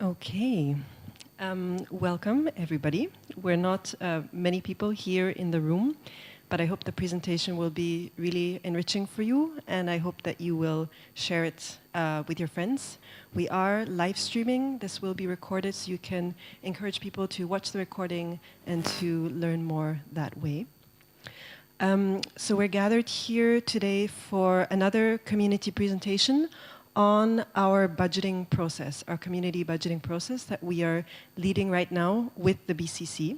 Okay. Welcome, everybody. We're not many people here in the room, but I hope the presentation will be really enriching for you, and I hope that you will share it with your friends. We are live streaming. This will be recorded, so you can encourage people to watch the recording and to learn more that way. So we're gathered here today for another community presentation on our budgeting process, our community budgeting process that we are leading right now with the BCC.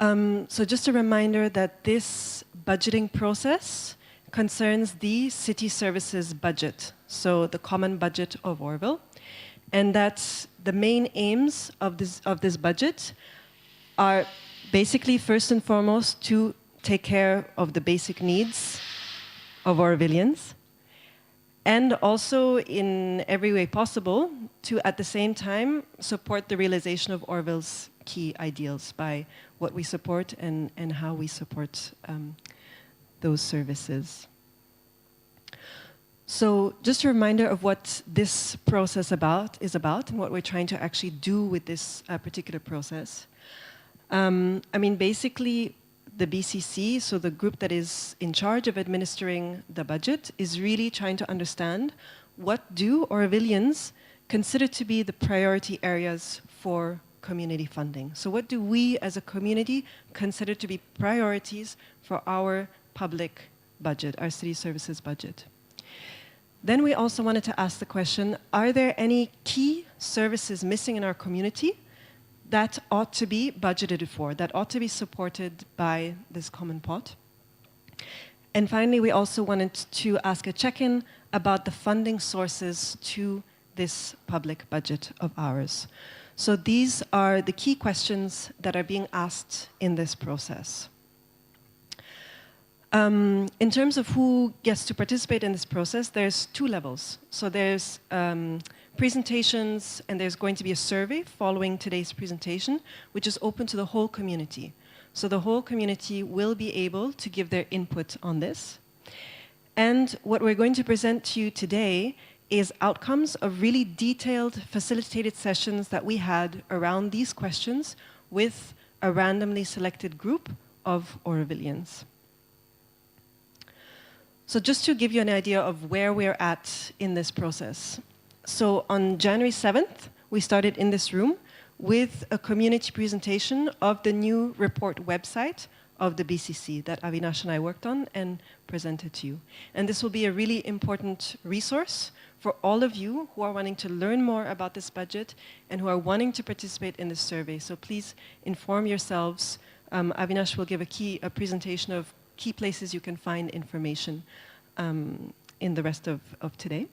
So just a reminder that this budgeting process concerns the city services budget, so the common budget of Orville, and that the main aims of this budget are basically first and foremost to take care of the basic needs of Orvillians, and also in every way possible to at the same time support the realization of Orville's key ideals by what we support and how we support those services. So just a reminder of what this process is about and what we're trying to actually do with this particular process. I mean, basically, the BCC, so the group that is in charge of administering the budget, is really trying to understand what do Orvillians consider to be the priority areas for community funding. So what do we as a community consider to be priorities for our public budget, our city services budget? Then we also wanted to ask the question, are there any key services missing in our community that ought to be budgeted for, that ought to be supported by this common pot? And finally, we also wanted to ask a check-in about the funding sources to this public budget of ours. So these are the key questions that are being asked in this process. In terms of who gets to participate in this process, there's two levels. So there's presentations, and there's going to be a survey following today's presentation, which is open to the whole community. So the whole community will be able to give their input on this. And what we're going to present to you today is outcomes of really detailed, facilitated sessions that we had around these questions with a randomly selected group of Orvillians. So just to give you an idea of where we're at in this process. So on January 7th, we started in this room with a community presentation of the new report website of the BCC that Avinash and I worked on and presented to you. And this will be a really important resource for all of you who are wanting to learn more about this budget and who are wanting to participate in this survey. So please inform yourselves. Avinash will give a presentation of key places you can find information in the rest of today.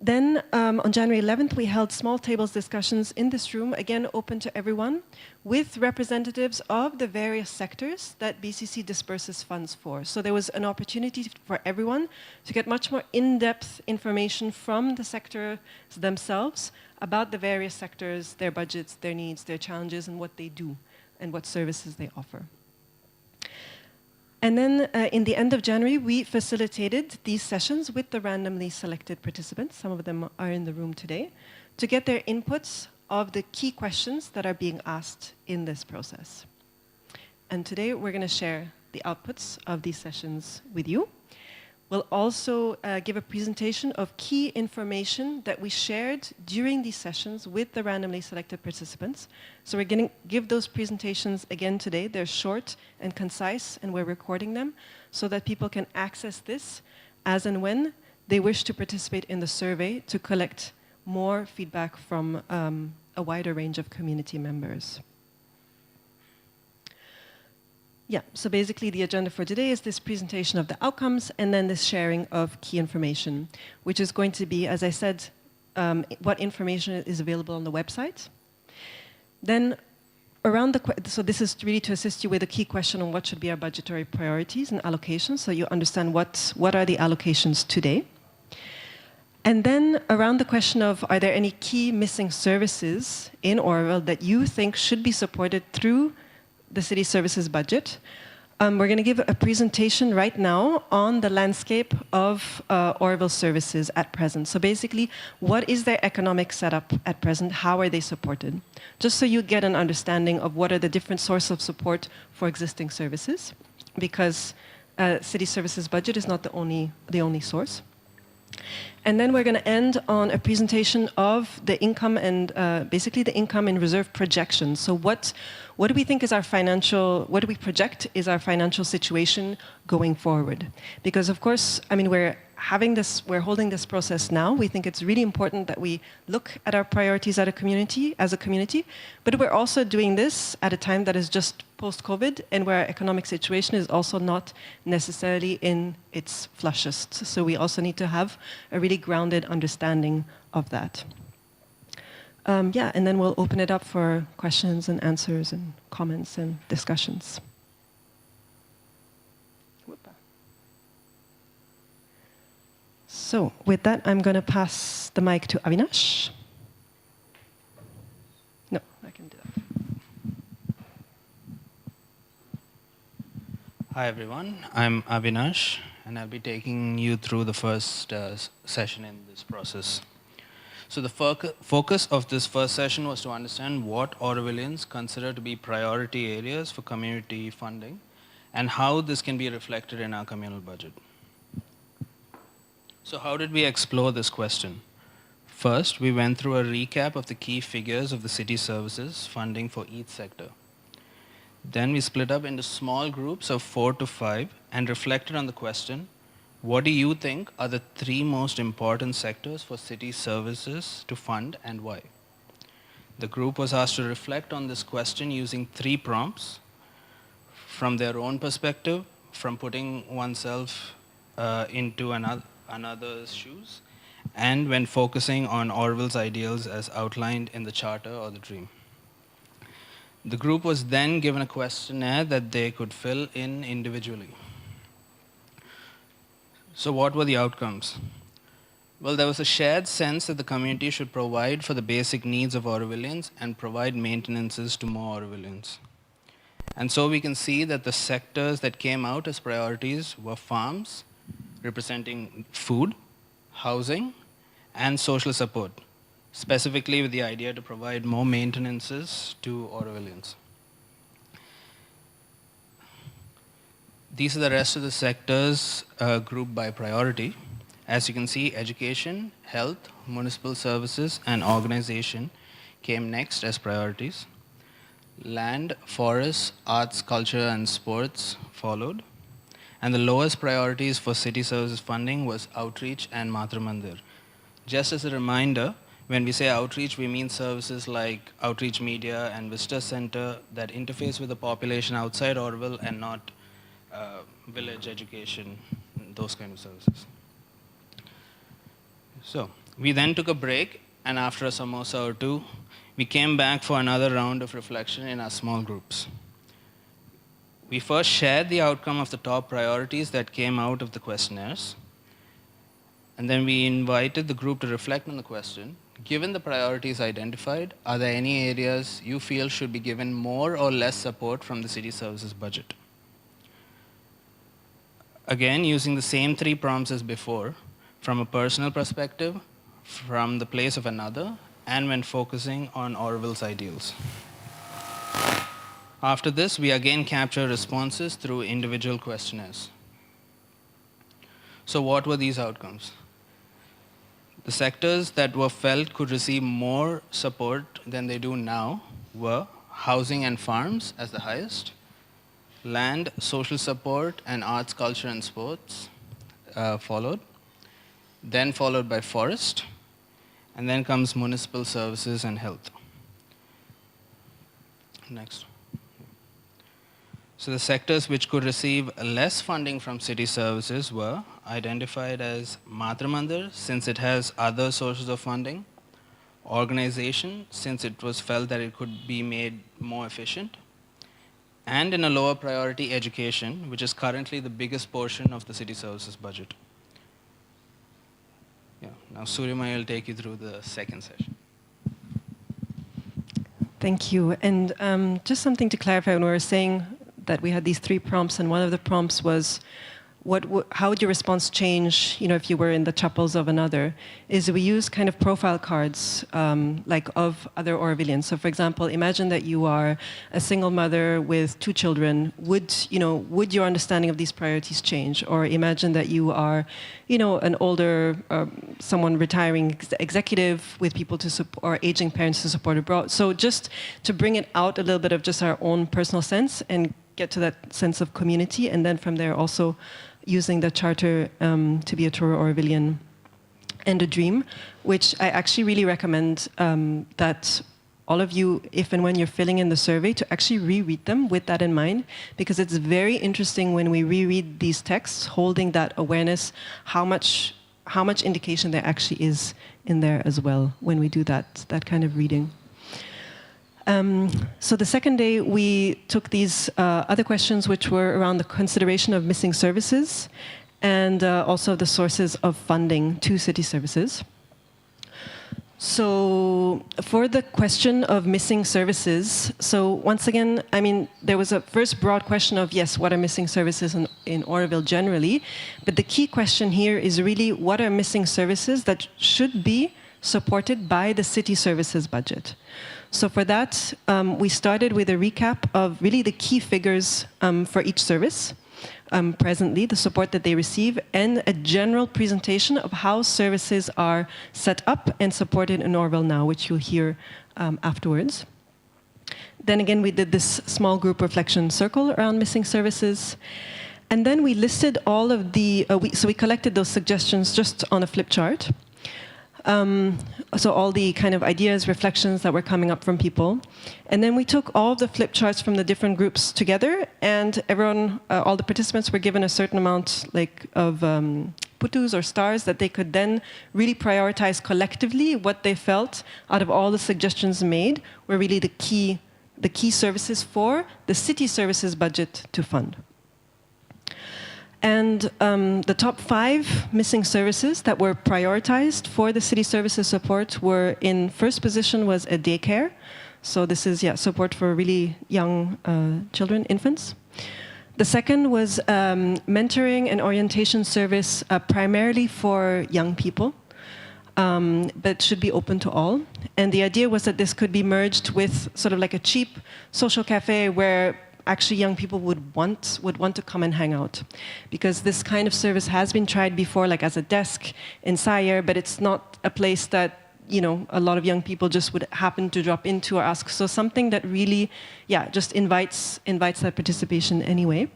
Then on January 11th, we held small tables discussions in this room, again open to everyone, with representatives of the various sectors that BCC disperses funds for. So there was an opportunity for everyone to get much more in-depth information from the sectors themselves about the various sectors, their budgets, their needs, their challenges, and what they do, and what services they offer. And then in the end of January, we facilitated these sessions with the randomly selected participants, some of them are in the room today, to get their inputs of the key questions that are being asked in this process. And today we're going to share the outputs of these sessions with you. We'll also give a presentation of key information that we shared during these sessions with the randomly selected participants. So we're going to give those presentations again today. They're short and concise, and we're recording them so that people can access this as and when they wish to participate in the survey to collect more feedback from a wider range of community members. Yeah, so basically the agenda for today is this presentation of the outcomes and then this sharing of key information, which is going to be, as I said, what information is available on the website. Then so this is really to assist you with a key question on what should be our budgetary priorities and allocations, so you understand what are the allocations today. And then around the question of, are there any key missing services in Orville that you think should be supported through the city services budget? We're going to give a presentation right now on the landscape of Orville Services at present. So basically, what is their economic setup at present? How are they supported? Just so you get an understanding of what are the different sources of support for existing services, because city services budget is not the only source. And then we're going to end on a presentation of the income and basically the income and reserve projections. So what do we think is our financial, what do we project is our financial situation going forward? Because of course, I mean, we're holding this process now. We think it's really important that we look at our priorities as a community, but we're also doing this at a time that is just post-COVID and where our economic situation is also not necessarily in its flushest. So we also need to have a really grounded understanding of that. Yeah, and then we'll open it up for questions and answers and comments and discussions. So with that, I'm going to pass the mic to Avinash. No, I can do that. Hi everyone, I'm Avinash, and I'll be taking you through the first session in this process. So the focus of this first session was to understand what Orvillians consider to be priority areas for community funding and how this can be reflected in our communal budget. So how did we explore this question? First, we went through a recap of the key figures of the city services funding for each sector. Then we split up into small groups of 4 to 5 and reflected on the question, what do you think are the 3 most important sectors for city services to fund and why? The group was asked to reflect on this question using 3 prompts from their own perspective, from putting oneself into another's shoes, and when focusing on Orville's ideals as outlined in the charter or the dream. The group was then given a questionnaire that they could fill in individually. So what were the outcomes? Well, there was a shared sense that the community should provide for the basic needs of Orvillians and provide maintenances to more Orvillians. And so we can see that the sectors that came out as priorities were farms, representing food, housing, and social support, specifically with the idea to provide more maintenances to Orvillians. These are the rest of the sectors grouped by priority. As you can see, education, health, municipal services, and organization came next as priorities. Land, forests, arts, culture, and sports followed. And the lowest priorities for city services funding was outreach and Matra Mandir. Just as a reminder, when we say outreach, we mean services like outreach media and visitor center that interface with the population outside Orville and not village education, those kind of services. So we then took a break, and after a samosa or 2, we came back for another round of reflection in our small groups. We first shared the outcome of the top priorities that came out of the questionnaires, and then we invited the group to reflect on the question, given the priorities identified, are there any areas you feel should be given more or less support from the city services budget? Again, using the same 3 prompts as before, from a personal perspective, from the place of another, and when focusing on Orville's ideals. After this, we again capture responses through individual questionnaires. So what were these outcomes? The sectors that were felt could receive more support than they do now were housing and farms as the highest, land, social support, and arts, culture, and sports followed, then followed by forest, and then comes municipal services and health. Next. So the sectors which could receive less funding from city services were identified as Matra Mandir, since it has other sources of funding, organization, since it was felt that it could be made more efficient, and in a lower priority, education, which is currently the biggest portion of the city services budget. Yeah. Now Suryamai will take you through the second session. Thank you. And just something to clarify, when we were saying that we had these 3 prompts, and one of the prompts was, how would your response change, if you were in the chapels of another? Is we use kind of profile cards, like of other Orvillians. So, for example, imagine that you are a single mother with 2 children. Would your understanding of these priorities change? Or imagine that you are, an older, someone retiring executive with people to support, or aging parents to support abroad. So, just to bring it out a little bit of just our own personal sense and get to that sense of community, and then from there also using the charter to be a Truro Orvillian and a dream, which I actually really recommend that all of you, if and when you're filling in the survey, to actually reread them with that in mind, because it's very interesting when we reread these texts, holding that awareness, how much indication there actually is in there as well when we do that kind of reading. So the second day, we took these other questions, which were around the consideration of missing services and also the sources of funding to city services. So for the question of missing services, so once again, there was a first broad question of, yes, what are missing services in Orville generally? But the key question here is really, what are missing services that should be supported by the city services budget? So for that, we started with a recap of really the key figures for each service presently, the support that they receive, and a general presentation of how services are set up and supported in Orville now, which you'll hear afterwards. Then again, we did this small group reflection circle around missing services. And then we listed all of the, so we collected those suggestions just on a flip chart. So all the kind of ideas, reflections that were coming up from people. And then we took all of the flip charts from the different groups together, and everyone, all the participants were given a certain amount of putus or stars that they could then really prioritize collectively what they felt out of all the suggestions made were really the key services for the city services budget to fund. And the top 5 missing services that were prioritized for the city services support were, in first position was a daycare. So this is, support for really young children, infants. The second was mentoring and orientation service primarily for young people, but should be open to all. And the idea was that this could be merged with sort of like a cheap social cafe where actually young people would want to come and hang out, because this kind of service has been tried before, like as a desk in Sire, but it's not a place that a lot of young people just would happen to drop into or ask. So something that really, just invites that participation anyway.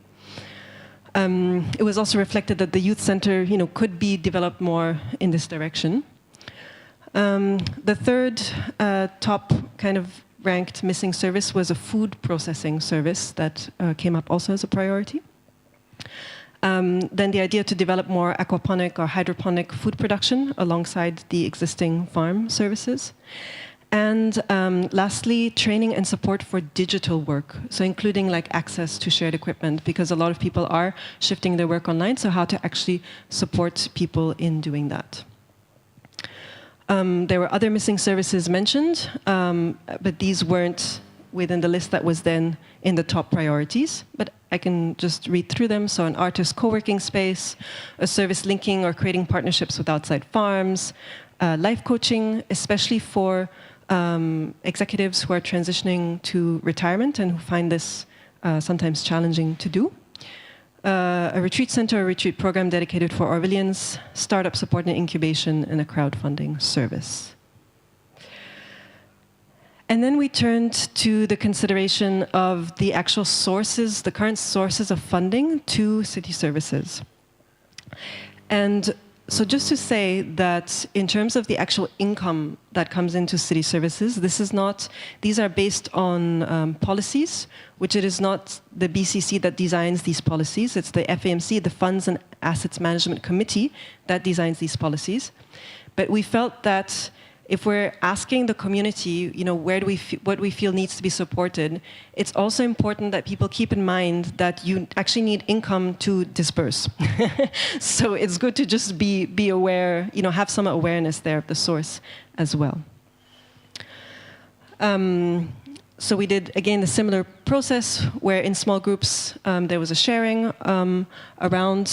It was also reflected that the youth center, could be developed more in this direction. The third top kind of ranked missing service was a food processing service that came up also as a priority. Then the idea to develop more aquaponic or hydroponic food production alongside the existing farm services. And lastly, training and support for digital work, so including like access to shared equipment, because a lot of people are shifting their work online, so how to actually support people in doing that. There were other missing services mentioned, but these weren't within the list that was then in the top priorities. But I can just read through them. So an artist co-working space, a service linking or creating partnerships with outside farms, life coaching, especially for executives who are transitioning to retirement and who find this sometimes challenging to do. A retreat center, a retreat program dedicated for Orvillians, startup support and incubation, and a crowdfunding service. And then we turned to the consideration of the actual sources, the current sources of funding to city services. And so just to say that in terms of the actual income that comes into city services, these are based on policies, which it is not the BCC that designs these policies. It's the FAMC, the Funds and Assets Management Committee, that designs these policies. But we felt that if we're asking the community, what we feel needs to be supported, it's also important that people keep in mind that you actually need income to disperse. So it's good to just be aware, have some awareness there of the source as well. So we did, again, a similar process where in small groups there was a sharing around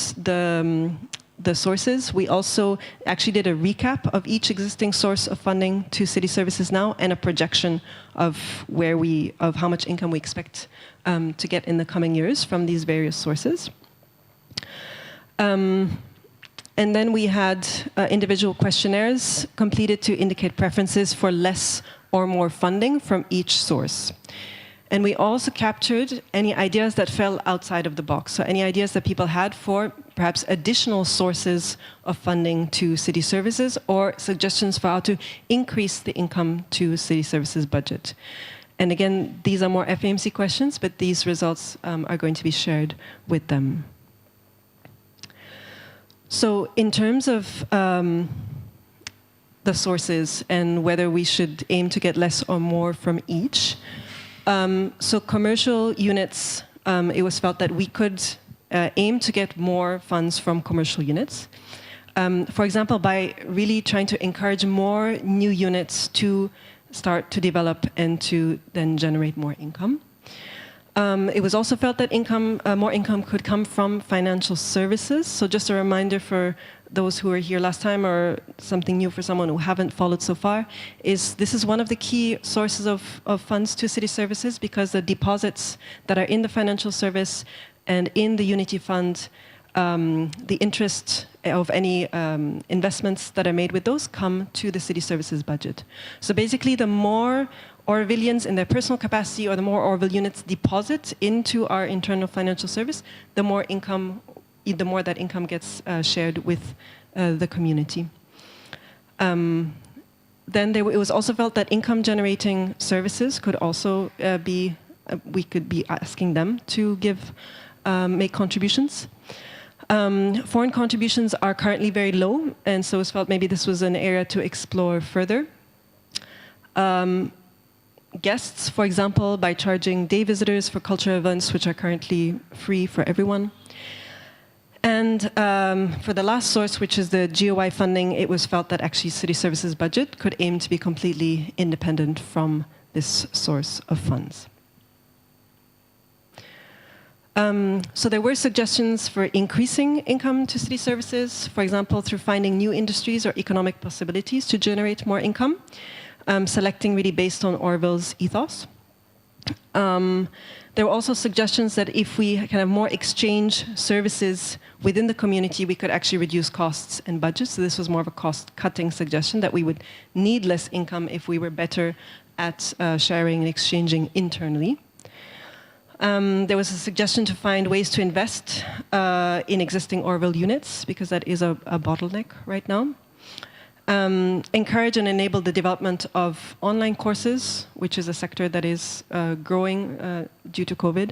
the sources. We also actually did a recap of each existing source of funding to city services now and a projection of of how much income we expect to get in the coming years from these various sources. And then we had individual questionnaires completed to indicate preferences for less or more funding from each source. And we also captured any ideas that fell outside of the box. So any ideas that people had for perhaps additional sources of funding to city services or suggestions for how to increase the income to city services budget. And again, these are more FAMC questions, but these results are going to be shared with them. So in terms of the sources and whether we should aim to get less or more from each, so commercial units, it was felt that we could aim to get more funds from commercial units. For example, by really trying to encourage more new units to start to develop and to then generate more income. It was also felt that more income could come from financial services. So just a reminder for those who were here last time, or something new for someone who haven't followed so far, is this is one of the key sources of funds to city services, because the deposits that are in the financial service and in the Unity Fund, the interest of any investments that are made with those come to the city services budget. So basically, the more Orvillians in their personal capacity or the more Orville units deposit into our internal financial service, the more that income gets shared with the community. Then it was also felt that income-generating services could also we could be asking them to make contributions. Foreign contributions are currently very low, and so it's felt maybe this was an area to explore further. Guests, for example, by charging day visitors for cultural events, which are currently free for everyone. And for the last source, which is the GOI funding, it was felt that actually city services budget could aim to be completely independent from this source of funds. So there were suggestions for increasing income to city services, for example, through finding new industries or economic possibilities to generate more income, selecting really based on Orville's ethos. There were also suggestions that if we kind of more exchange services within the community, we could actually reduce costs and budgets. So this was more of a cost-cutting suggestion, that we would need less income if we were better at sharing and exchanging internally. There was a suggestion to find ways to invest in existing Orville units, because that is a bottleneck right now. Encourage and enable the development of online courses, which is a sector that is growing due to COVID,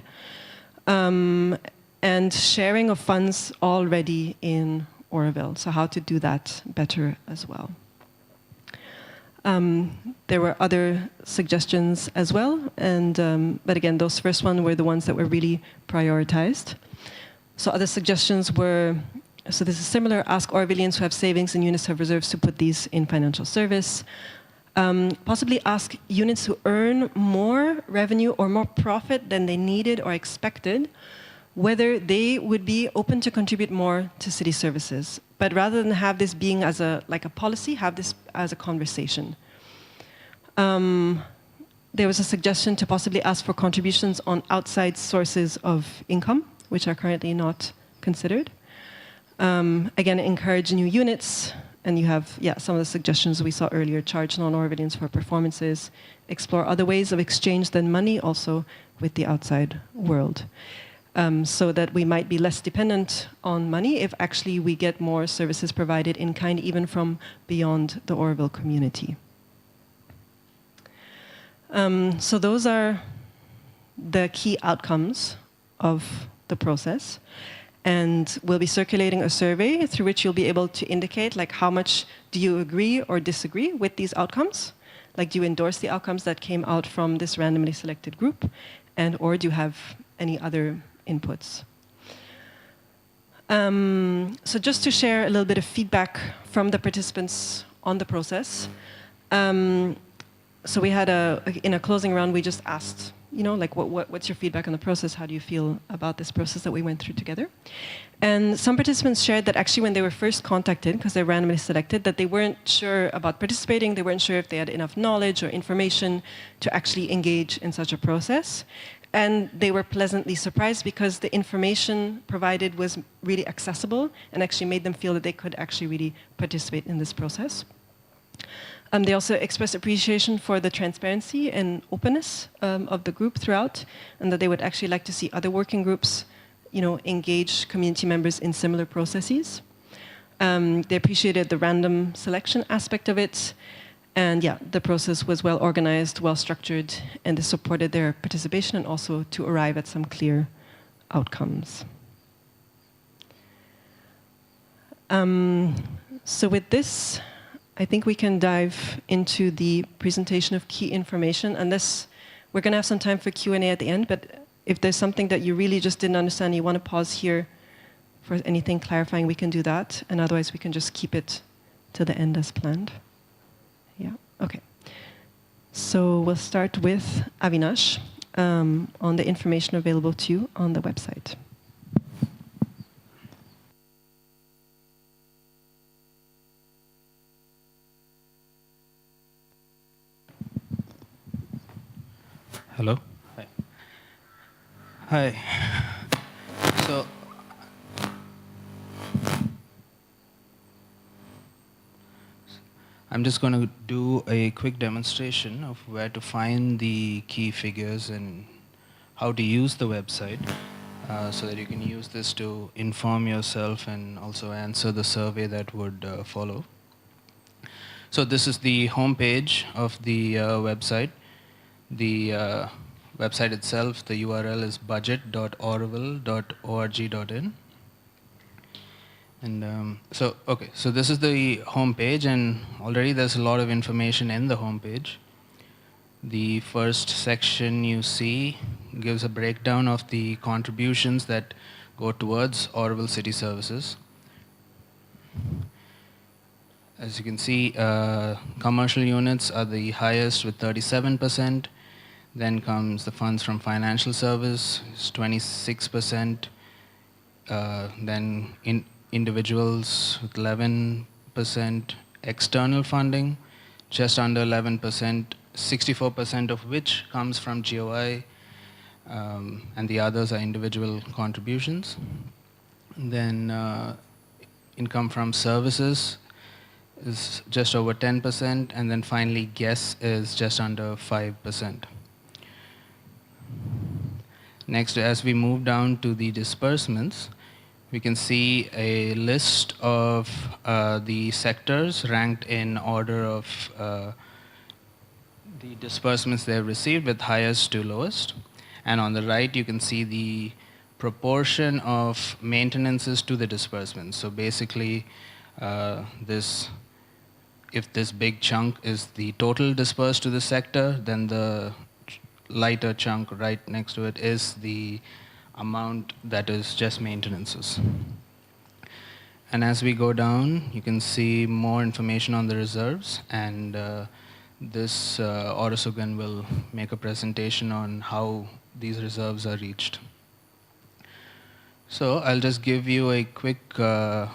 and sharing of funds already in Orville, so how to do that better as well. There were other suggestions as well, but again, those first ones were the ones that were really prioritized. So other suggestions were, so this is similar, ask Orvillians who have savings and units have reserves to put these in financial service. Possibly ask units who earn more revenue or more profit than they needed or expected, whether they would be open to contribute more to city services. But rather than have this being as like a policy, have this as a conversation. There was a suggestion to possibly ask for contributions on outside sources of income, which are currently not considered. Again, encourage new units, and you have some of the suggestions we saw earlier, charge non-Orvillians for performances, explore other ways of exchange than money also with the outside world. So that we might be less dependent on money if actually we get more services provided in kind, even from beyond the Orville community. So those are the key outcomes of the process. And we'll be circulating a survey through which you'll be able to indicate, like, how much do you agree or disagree with these outcomes? Like, do you endorse the outcomes that came out from this randomly selected group? Or do you have any other inputs? So just to share a little bit of feedback from the participants on the process. so we had in a closing round, we just asked, like what's your feedback on the process? How do you feel about this process that we went through together? And some participants shared that actually when they were first contacted, because they're randomly selected, that they weren't sure about participating, they weren't sure if they had enough knowledge or information to actually engage in such a process. And they were pleasantly surprised because the information provided was really accessible and actually made them feel that they could actually really participate in this process. They also expressed appreciation for the transparency and openness of the group throughout, and that they would actually like to see other working groups, engage community members in similar processes. They appreciated the random selection aspect of it, and yeah, the process was well organized, well structured, and they supported their participation and also to arrive at some clear outcomes. So with this, I think we can dive into the presentation of key information, unless we're going to have some time for Q&A at the end, but if there's something that you really just didn't understand, you want to pause here for anything clarifying, we can do that, and otherwise we can just keep it to the end as planned. Yeah, okay. So we'll start with Avinash on the information available to you on the website. Hello. Hi. Hi. So, I'm just going to do a quick demonstration of where to find the key figures and how to use the website so that you can use this to inform yourself and also answer the survey that would follow. So this is the home page of the website. The website itself, the URL is budget.orville.org.in. And so this is the home page, and already there's a lot of information in the home page. The first section you see gives a breakdown of the contributions that go towards Orville City Services. As you can see, commercial units are the highest with 37%. Then comes the funds from financial service, it's 26%. Then individuals with 11%. External funding, just under 11%, 64% of which comes from GOI, and the others are individual contributions. And then income from services is just over 10%, and then finally guests is just under 5%. Next, as we move down to the disbursements, we can see a list of the sectors ranked in order of the disbursements they have received, with highest to lowest. And on the right, you can see the proportion of maintenances to the disbursements. So basically, if this big chunk is the total dispersed to the sector, then the lighter chunk right next to it is the amount that is just maintenances. And as we go down, you can see more information on the reserves, and this Orosugan will make a presentation on how these reserves are reached. So I'll just give you a quick, I'll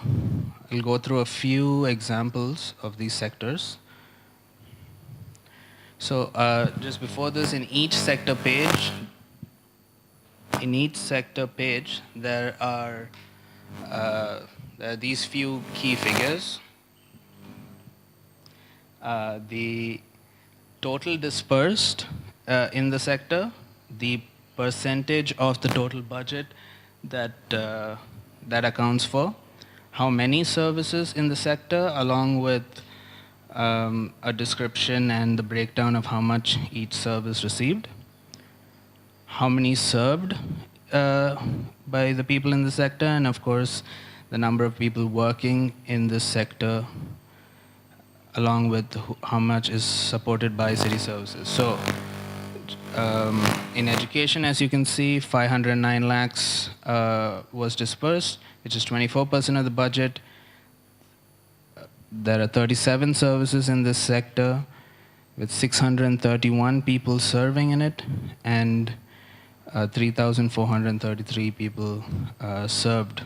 go through a few examples of these sectors. So just before this, in each sector page, there are these few key figures. The total dispersed in the sector, the percentage of the total budget that accounts for, how many services in the sector, along with a description and the breakdown of how much each service received, how many served by the people in the sector, and of course the number of people working in this sector, along with how much is supported by city services. So in education, as you can see, 509 lakhs was dispersed, which is 24% of the budget. There are 37 services in this sector. with 631 people serving in it and 3,433 people served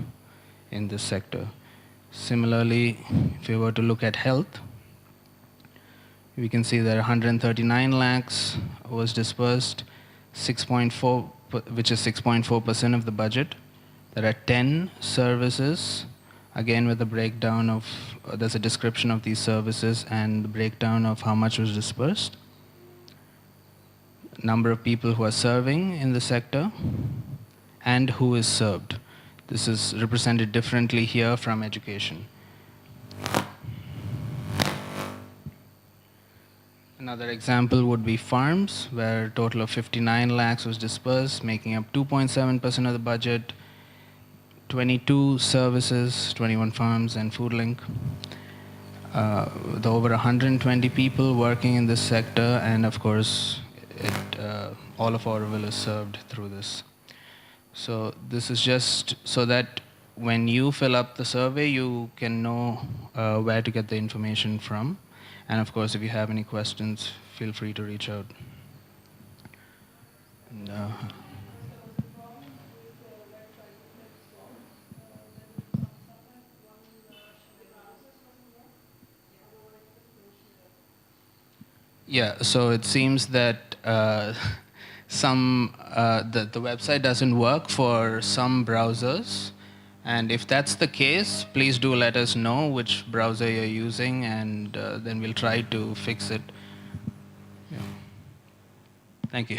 in this sector. Similarly, if we were to look at health, we can see that 139 lakhs was dispersed, 6.4, which is 6.4% of the budget. There are 10 services, again with a breakdown of, there's a description of these services and the breakdown of how much was dispersed. Number of people who are serving in the sector and who is served. This is represented differently here from education. Another example would be farms, where a total of 59 lakhs was dispersed, making up 2.7% of the budget, 22 services, 21 farms, and FoodLink. With over 120 people working in this sector, and of course, all of Orville is served through this. So this is just so that when you fill up the survey, you can know where to get the information from. And of course, if you have any questions, feel free to reach out. And, yeah, so it seems that the website doesn't work for some browsers. And if that's the case, please do let us know which browser you're using, and then we'll try to fix it. Yeah. Thank you.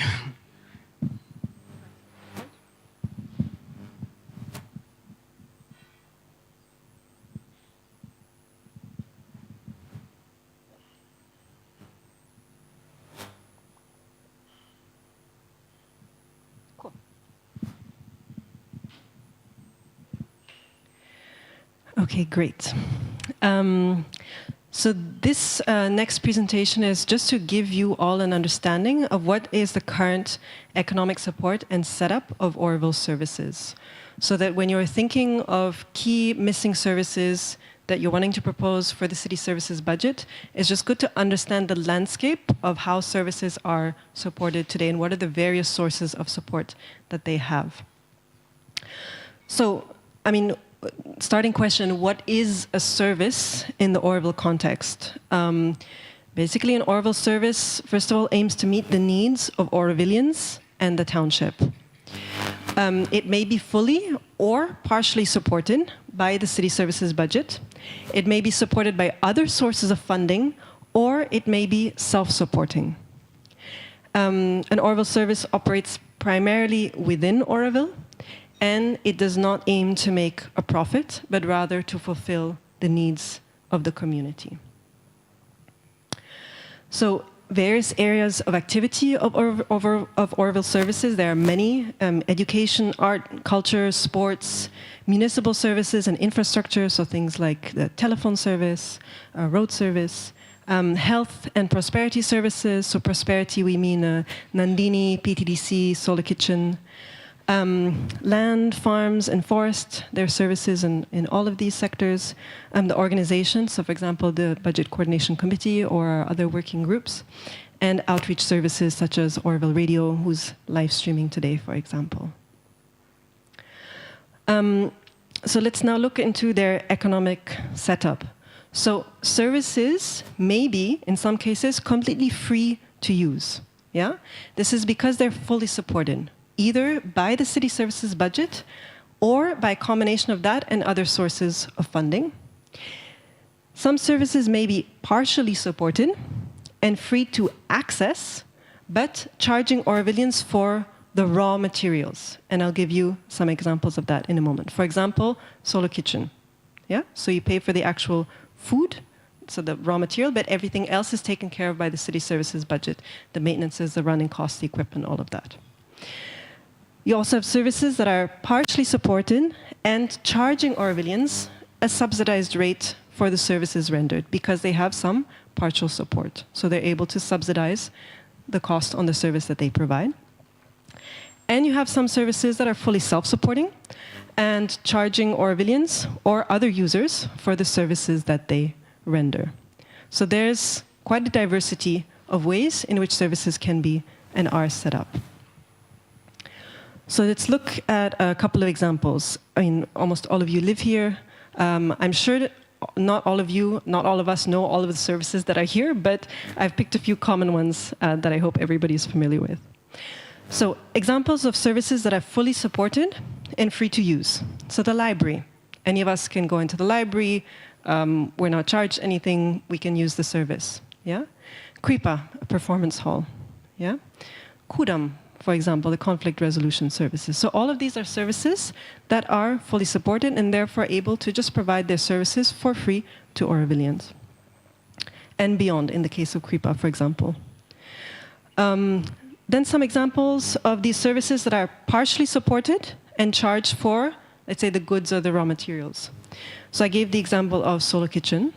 Okay, great. So this next presentation is just to give you all an understanding of what is the current economic support and setup of Orville Services. So that when you're thinking of key missing services that you're wanting to propose for the city services budget, it's just good to understand the landscape of how services are supported today and what are the various sources of support that they have. So, I mean, starting question, what is a service in the Orville context? Basically, an Orville service, first of all, aims to meet the needs of Orvillians and the township. It may be fully or partially supported by the city services budget. It may be supported by other sources of funding, or it may be self-supporting. An Orville service operates primarily within Orville, and it does not aim to make a profit, but rather to fulfill the needs of the community. So various areas of activity of Orville Services, there are many: education, art, culture, sports, municipal services and infrastructure, so things like the telephone service, road service, health and prosperity services, so prosperity we mean Nandini, PTDC, Solar Kitchen, land, farms, and forest, there are services in all of these sectors. The organizations, so for example, the Budget Coordination Committee or other working groups, and outreach services such as Orville Radio, who's live streaming today, for example. So let's now look into their economic setup. So services may be, in some cases, completely free to use. Yeah? This is because they're fully supported, either by the city services budget or by a combination of that and other sources of funding. Some services may be partially supported and free to access, but charging Orvillians for the raw materials. And I'll give you some examples of that in a moment. For example, Solar Kitchen. Yeah? So you pay for the actual food, so the raw material, but everything else is taken care of by the city services budget. The maintenances, the running costs, the equipment, all of that. You also have services that are partially supported and charging Orvillians a subsidized rate for the services rendered because they have some partial support. So they're able to subsidize the cost on the service that they provide. And you have some services that are fully self-supporting and charging Orvillians or other users for the services that they render. So there's quite a diversity of ways in which services can be and are set up. So let's look at a couple of examples. I mean, almost all of you live here. I'm sure that not all of you, not all of us know all of the services that are here, but I've picked a few common ones that I hope everybody is familiar with. So examples of services that are fully supported and free to use. So the library. Any of us can go into the library. We're not charged anything. We can use the service. Yeah? Kripa, a performance hall. Yeah? Kudam, for example, the conflict resolution services. So all of these are services that are fully supported and therefore able to just provide their services for free to Orvillians. And beyond, in the case of Kripa, for example. Then some examples of these services that are partially supported and charged for, let's say, the goods or the raw materials. So I gave the example of Solo Kitchen.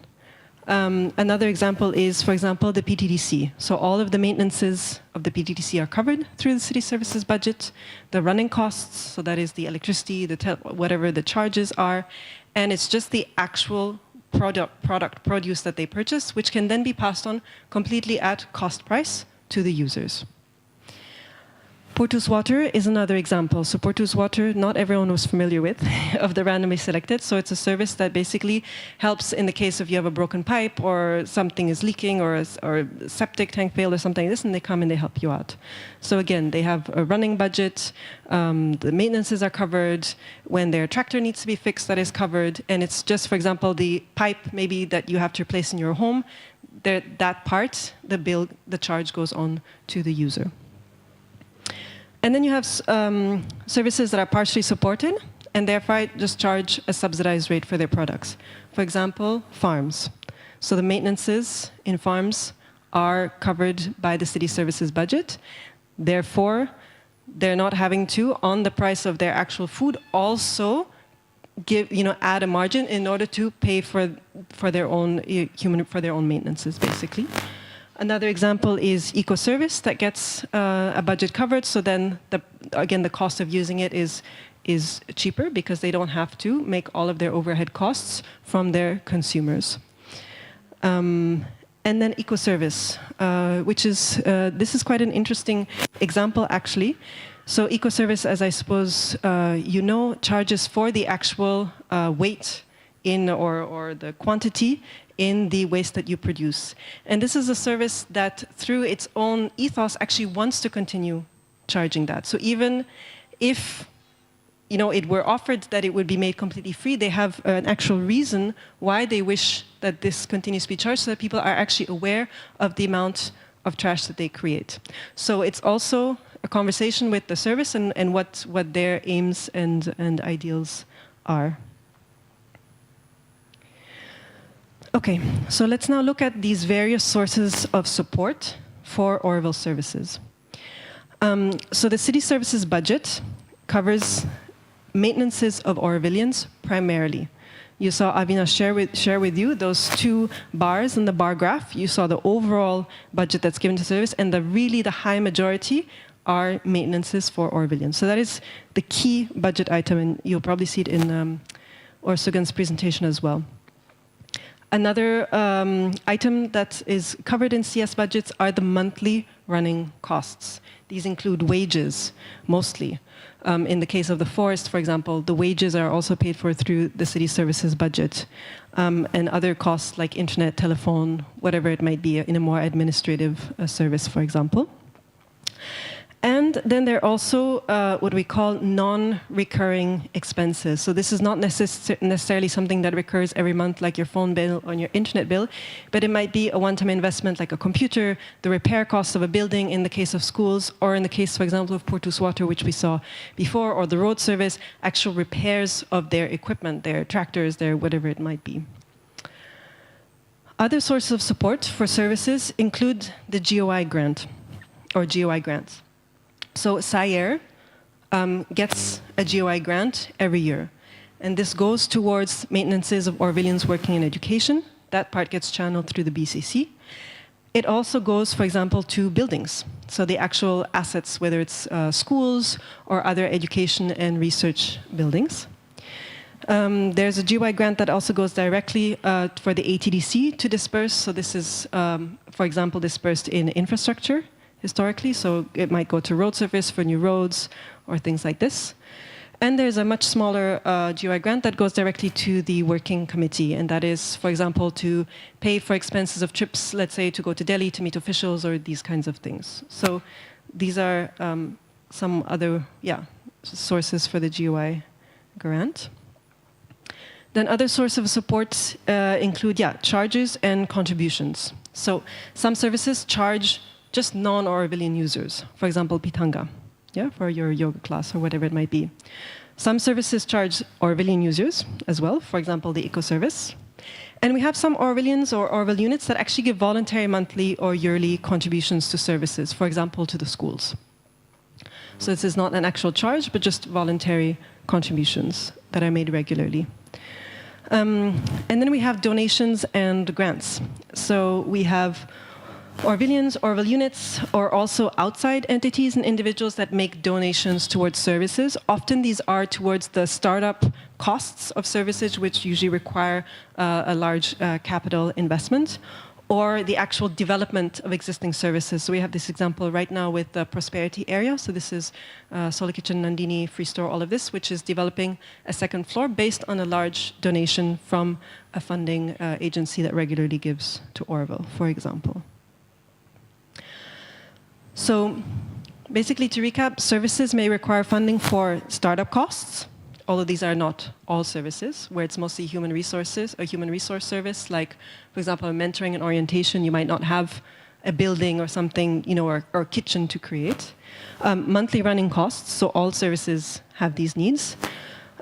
Another example is, for example, the PTDC. So all of the maintenances of the PTDC are covered through the city services budget. The running costs, so that is the electricity, whatever the charges are, and it's just the actual produce that they purchase, which can then be passed on completely at cost price to the users. Portus Water is another example. So Portus Water, not everyone was familiar with, of the randomly selected. So it's a service that basically helps in the case of you have a broken pipe or something is leaking or a septic tank failed or something like this, and they come and they help you out. So again, they have a running budget, the maintenances are covered, when their tractor needs to be fixed, that is covered, and it's just, for example, the pipe maybe that you have to replace in your home, that part, the charge goes on to the user. And then you have services that are partially supported, and therefore just charge a subsidized rate for their products. For example, farms. So the maintenances in farms are covered by the city services budget. Therefore, they're not having to, on the price of their actual food, also add a margin in order to pay for their own maintenances, basically. Another example is eco-service that gets a budget covered, so then again the cost of using it is cheaper because they don't have to make all of their overhead costs from their consumers. And then eco-service, which is this is quite an interesting example actually. So eco-service, as I suppose charges for the actual weight in or the quantity in the waste that you produce. And this is a service that, through its own ethos, actually wants to continue charging that. So even if it were offered that it would be made completely free, they have an actual reason why they wish that this continues to be charged, so that people are actually aware of the amount of trash that they create. So it's also a conversation with the service and what their aims and ideals are. Okay, so let's now look at these various sources of support for Orville Services. So the city services budget covers maintenances of Orvillians primarily. You saw Avinash share with you those two bars in the bar graph. You saw the overall budget that's given to service, and the high majority are maintenances for Orvillians. So that is the key budget item, and you'll probably see it in Orsugan's presentation as well. Another item that is covered in CS budgets are the monthly running costs. These include wages, mostly. In the case of the forest, for example, the wages are also paid for through the city services budget. And other costs like internet, telephone, whatever it might be in a more administrative service, for example. And then there are also what we call non-recurring expenses. So this is not necessarily something that recurs every month, like your phone bill or your internet bill, but it might be a one-time investment like a computer, the repair cost of a building in the case of schools, or in the case, for example, of Portus Water, which we saw before, or the road service, actual repairs of their equipment, their tractors, their whatever it might be. Other sources of support for services include the GOI grant, or GOI grants. So SAIER gets a GOI grant every year. And this goes towards maintenances of Orvillians working in education. That part gets channeled through the BCC. It also goes, for example, to buildings. So the actual assets, whether it's schools or other education and research buildings. There's a GY grant that also goes directly for the ATDC to disperse. So this is, for example, dispersed in infrastructure historically. So it might go to road surface for new roads or things like this. And there's a much smaller GY grant that goes directly to the working committee. And that is, for example, to pay for expenses of trips, let's say, to go to Delhi to meet officials or these kinds of things. So these are some other sources for the GY grant. Then other sources of support include charges and contributions. So some services charge just non-Orvillian users, for example, Pitanga, for your yoga class or whatever it might be. Some services charge Orvillian users as well, for example, the eco service. And we have some Orvillians or Orville units that actually give voluntary monthly or yearly contributions to services, for example, to the schools. So this is not an actual charge, but just voluntary contributions that are made regularly. And then we have donations and grants. So we have Orvillians, Orville units, or also outside entities and individuals that make donations towards services. Often these are towards the startup costs of services, which usually require a large capital investment, or the actual development of existing services. So we have this example right now with the Prosperity area. So this is Solar Kitchen, Nandini, Free Store, all of this, which is developing a second floor based on a large donation from a funding agency that regularly gives to Orville, for example. So basically, to recap, services may require funding for startup costs, although these are not all services, where it's mostly human resources, a human resource service, like, for example, mentoring and orientation. You might not have a building or something, or a kitchen to create. Monthly running costs, so all services have these needs.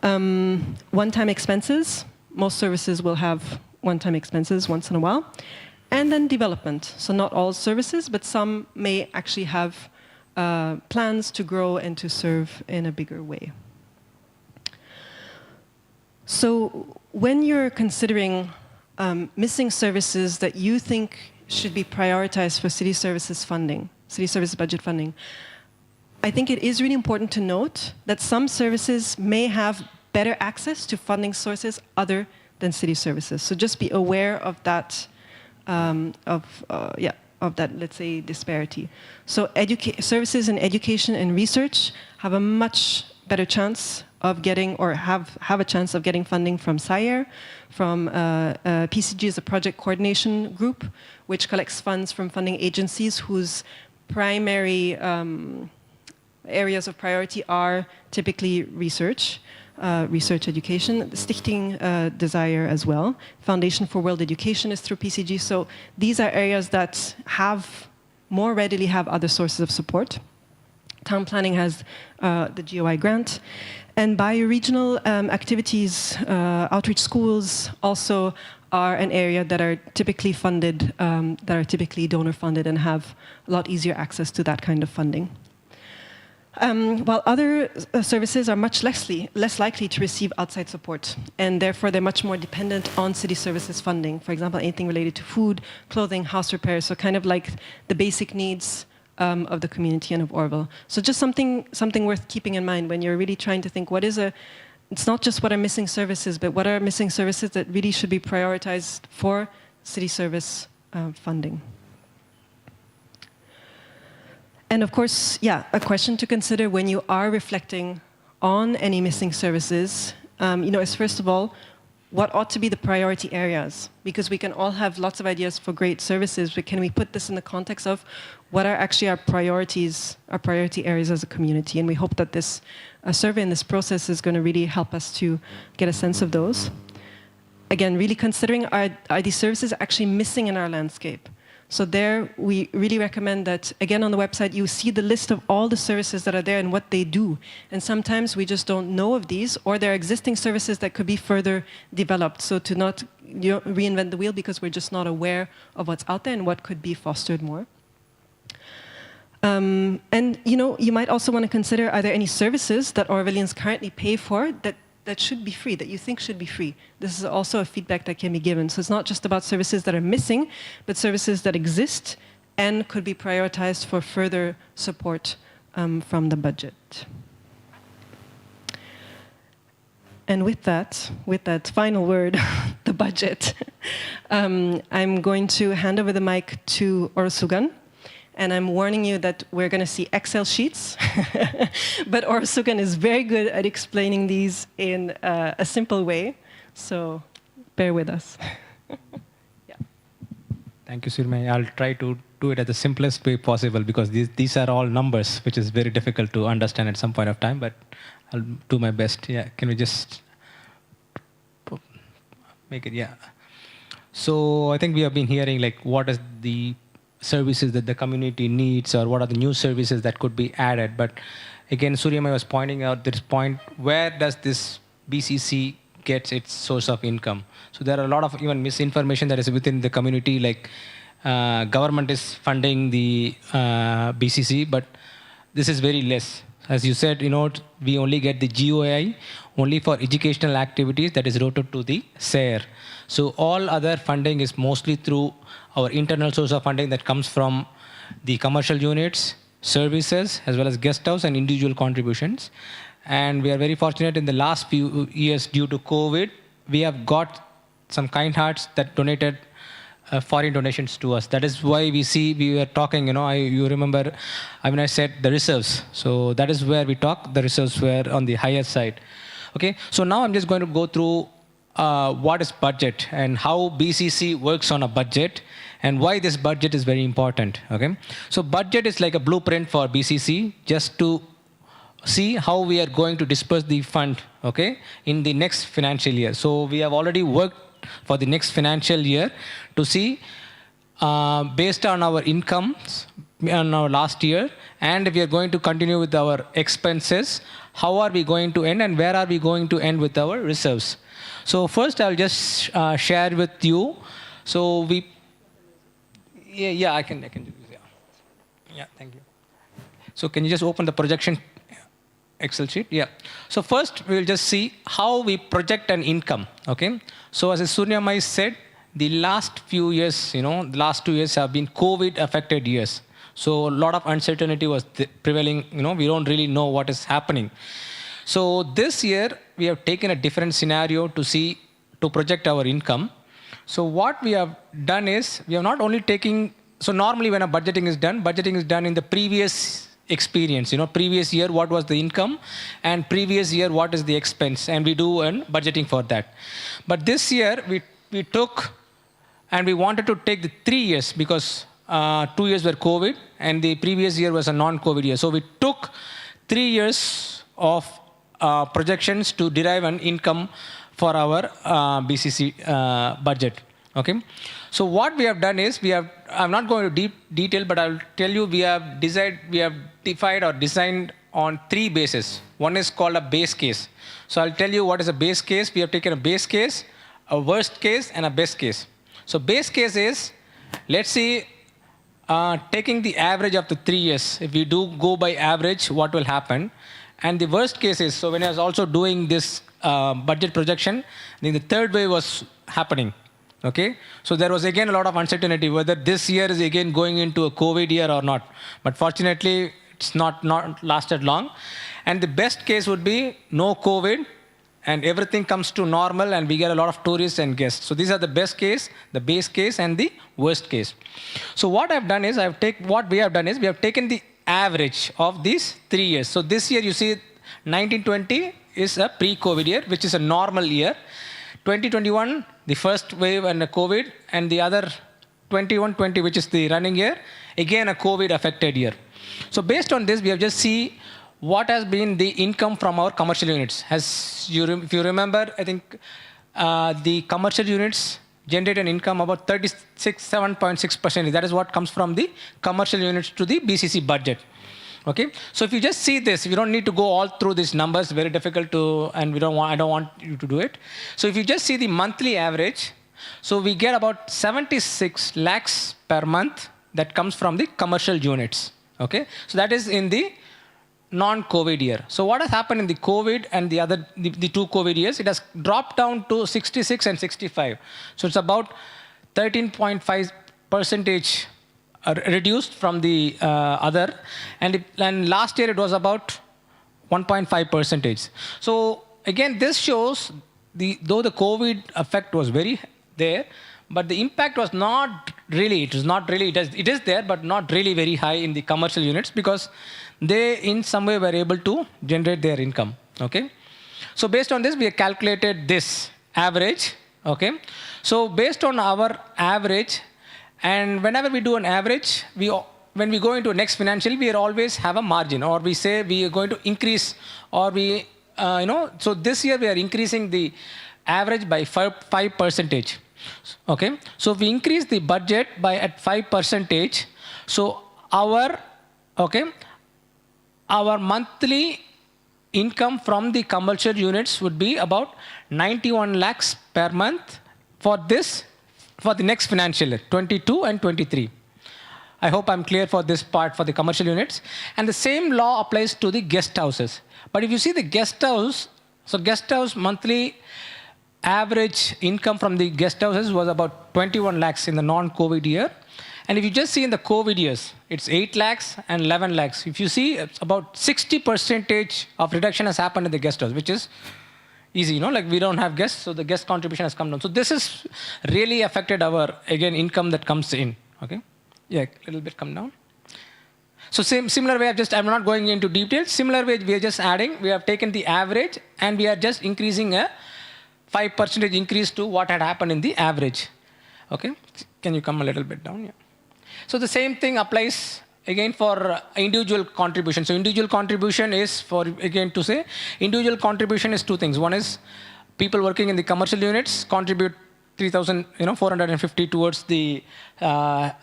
One-time expenses, most services will have one-time expenses once in a while. And then development, so not all services, but some may actually have plans to grow and to serve in a bigger way. So when you're considering missing services that you think should be prioritized for city services funding, city service budget funding, I think it is really important to note that some services may have better access to funding sources other than city services. So just be aware of that, of that, let's say, disparity. So services in education and research have a much better chance of getting, or have a chance of getting funding from SAIER, from PCG is a project coordination group, which collects funds from funding agencies whose primary areas of priority are typically research, research education, Stichting Desire as well. Foundation for World Education is through PCG. So these are areas that more readily have other sources of support. Town planning has the GOI grant. And bioregional activities, outreach schools also are an area that are typically funded, that are typically donor funded and have a lot easier access to that kind of funding. While other services are much less likely to receive outside support, and therefore they're much more dependent on city services funding. For example, anything related to food, clothing, house repairs, so kind of like the basic needs of the community and of Orville. So just something worth keeping in mind when you're really trying to think it's not just what are missing services, but what are missing services that really should be prioritized for city service funding. And of course, a question to consider when you are reflecting on any missing services, is first of all, what ought to be the priority areas? Because we can all have lots of ideas for great services, but can we put this in the context of what are actually our priorities, our priority areas as a community? And we hope that this survey and this process is going to really help us to get a sense of those. Again, really considering, are these services actually missing in our landscape? So there, we really recommend that, again, on the website, you see the list of all the services that are there and what they do. And sometimes we just don't know of these, or there are existing services that could be further developed. So to not reinvent the wheel because we're just not aware of what's out there and what could be fostered more. And you might also want to consider, are there any services that Orvillians currently pay for that should be free, that you think should be free? This is also a feedback that can be given. So it's not just about services that are missing, but services that exist and could be prioritized for further support from the budget. And with that final word, the budget, I'm going to hand over the mic to Orsugan. And I'm warning you that we're going to see Excel sheets. But Orsugan is very good at explaining these in a simple way. So bear with us. Yeah. Thank you, Surmay. I'll try to do it at the simplest way possible because these are all numbers, which is very difficult to understand at some point of time. But I'll do my best. Yeah. Can we just make it? Yeah. So I think we have been hearing like what is the services that the community needs or what are the new services that could be added. But again, Suryamai was pointing out this point, where does this BCC gets its source of income? So there are a lot of even misinformation that is within the community, like government is funding the BCC, but this is very less. As you said, we only get the GOI only for educational activities that is routed to the SARE. So all other funding is mostly through our internal source of funding that comes from the commercial units, services, as well as guest house and individual contributions. And we are very fortunate in the last few years due to COVID, we have got some kind hearts that donated foreign donations to us. That is why we were talking, you remember, I said the reserves. So that is where we talk, the reserves were on the higher side. Okay, so now I'm just going to go through what is budget and how BCC works on a budget and why this budget is very important. Okay, so budget is like a blueprint for BCC just to see how we are going to disperse the fund, okay, in the next financial year. So we have already worked for the next financial year to see based on our incomes on our last year, and we are going to continue with our expenses, how are we going to end and where are we going to end with our reserves. So first I'll just share with you. So I can do this. Yeah, thank you. So can you just open the projection Excel sheet? Yeah. So first we'll just see how we project an income. Okay. So as Suryamai said, the last few years, the last 2 years have been COVID affected years. So a lot of uncertainty was prevailing. We don't really know what is happening. So this year we have taken a different scenario to project our income. So what we have done is we have not only taking, so normally when a budgeting is done in the previous experience, previous year what was the income and previous year what is the expense, and we do an budgeting for that. But this year we took and we wanted to take the 3 years because 2 years were COVID and the previous year was a non-COVID year. So we took 3 years of projections to derive an income for our BCC budget. Okay. So what we have done is I'm not going to deep detail, but I'll tell you we have defined or designed on 3 bases. One is called a base case. So I'll tell you what is a base case. We have taken a base case, a worst case, and a best case. So base case is, let's see, taking the average of the 3 years. If we do go by average, what will happen? And the worst case is, so when I was also doing this budget projection, then the third wave was happening. Okay, so there was again a lot of uncertainty whether this year is again going into a COVID year or not. But fortunately, it's not lasted long. And the best case would be no COVID and everything comes to normal and we get a lot of tourists and guests. So these are the best case, the base case, and the worst case. So what I've done is we have taken the average of these 3 years. So this year you see 1920 is a pre-COVID year, which is a normal year. 2021, the first wave and the COVID, and the other 21-20, which is the running year, again a COVID affected year. So based on this, we have just see what has been the income from our commercial units. If you remember, I think the commercial units generate an income about 7.6%. That is what comes from the commercial units to the BCC budget. Okay, so if you just see this, you don't need to go all through these numbers, very difficult to, and I don't want you to do it. So if you just see the monthly average, so we get about 76 lakhs per month that comes from the commercial units. Okay, so that is in the non-COVID year. So what has happened in the COVID and the 2 COVID years, it has dropped down to 66 and 65. So it's about 13.5% reduced from the other, and last year it was about 1.5%. So again, this shows though the COVID effect was very there, but the impact was not really, it is there, but not really very high in the commercial units because they in some way were able to generate their income, okay? So based on this, we have calculated this average, okay? So based on our average, and whenever we do an average, when we go into next financial, we always have a margin, or we say we are going to increase, or we, so this year we are increasing the average by 5%. Okay, so if we increase the budget by at 5%, so our monthly income from the commercial units would be about 91 lakhs per month for the next financial year, 22 and 23. I hope I'm clear for this part for the commercial units. And the same law applies to the guest houses. But if you see the guest house, so guest house monthly average income from the guest houses was about 21 lakhs in the non-COVID year. And if you just see in the COVID years, it's 8 lakhs and 11 lakhs. If you see, about 60% of reduction has happened in the guest house, which is easy, like we don't have guests, so the guest contribution has come down. So this has really affected our, again, income that comes in, okay? Yeah, a little bit come down. So similar way, I'm not going into details. Similar way, we are just adding, we have taken the average and we are just increasing a 5% increase to what had happened in the average. Okay, can you come a little bit down? Yeah. So the same thing applies again for individual contribution. So individual contribution is for, again to say, individual contribution is two things. One is people working in the commercial units contribute 3,450 towards the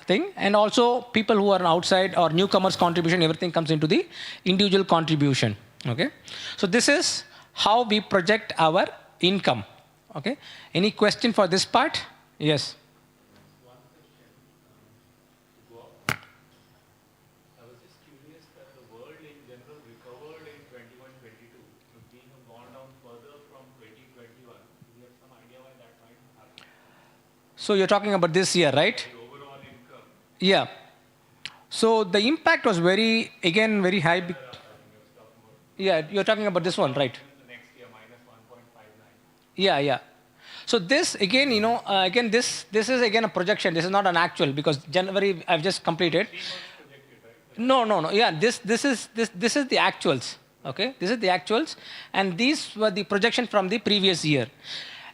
thing. And also people who are outside or newcomers contribution, everything comes into the individual contribution. Okay. So this is how we project our income. Okay. Any question for this part? Yes. One question. I was just curious that the world in general recovered in 21-22. Being gone down further from 2021, do you have some idea why that might happen? So you're talking about this year, right? The overall income. Yeah. So the impact was very high. Yeah, you're talking about this one, right? Yeah. So this again, again this is again a projection. This is not an actual because January I've just completed. 3 months projected, right? No. Yeah, this is the actuals. Okay, this is the actuals, and these were the projection from the previous year.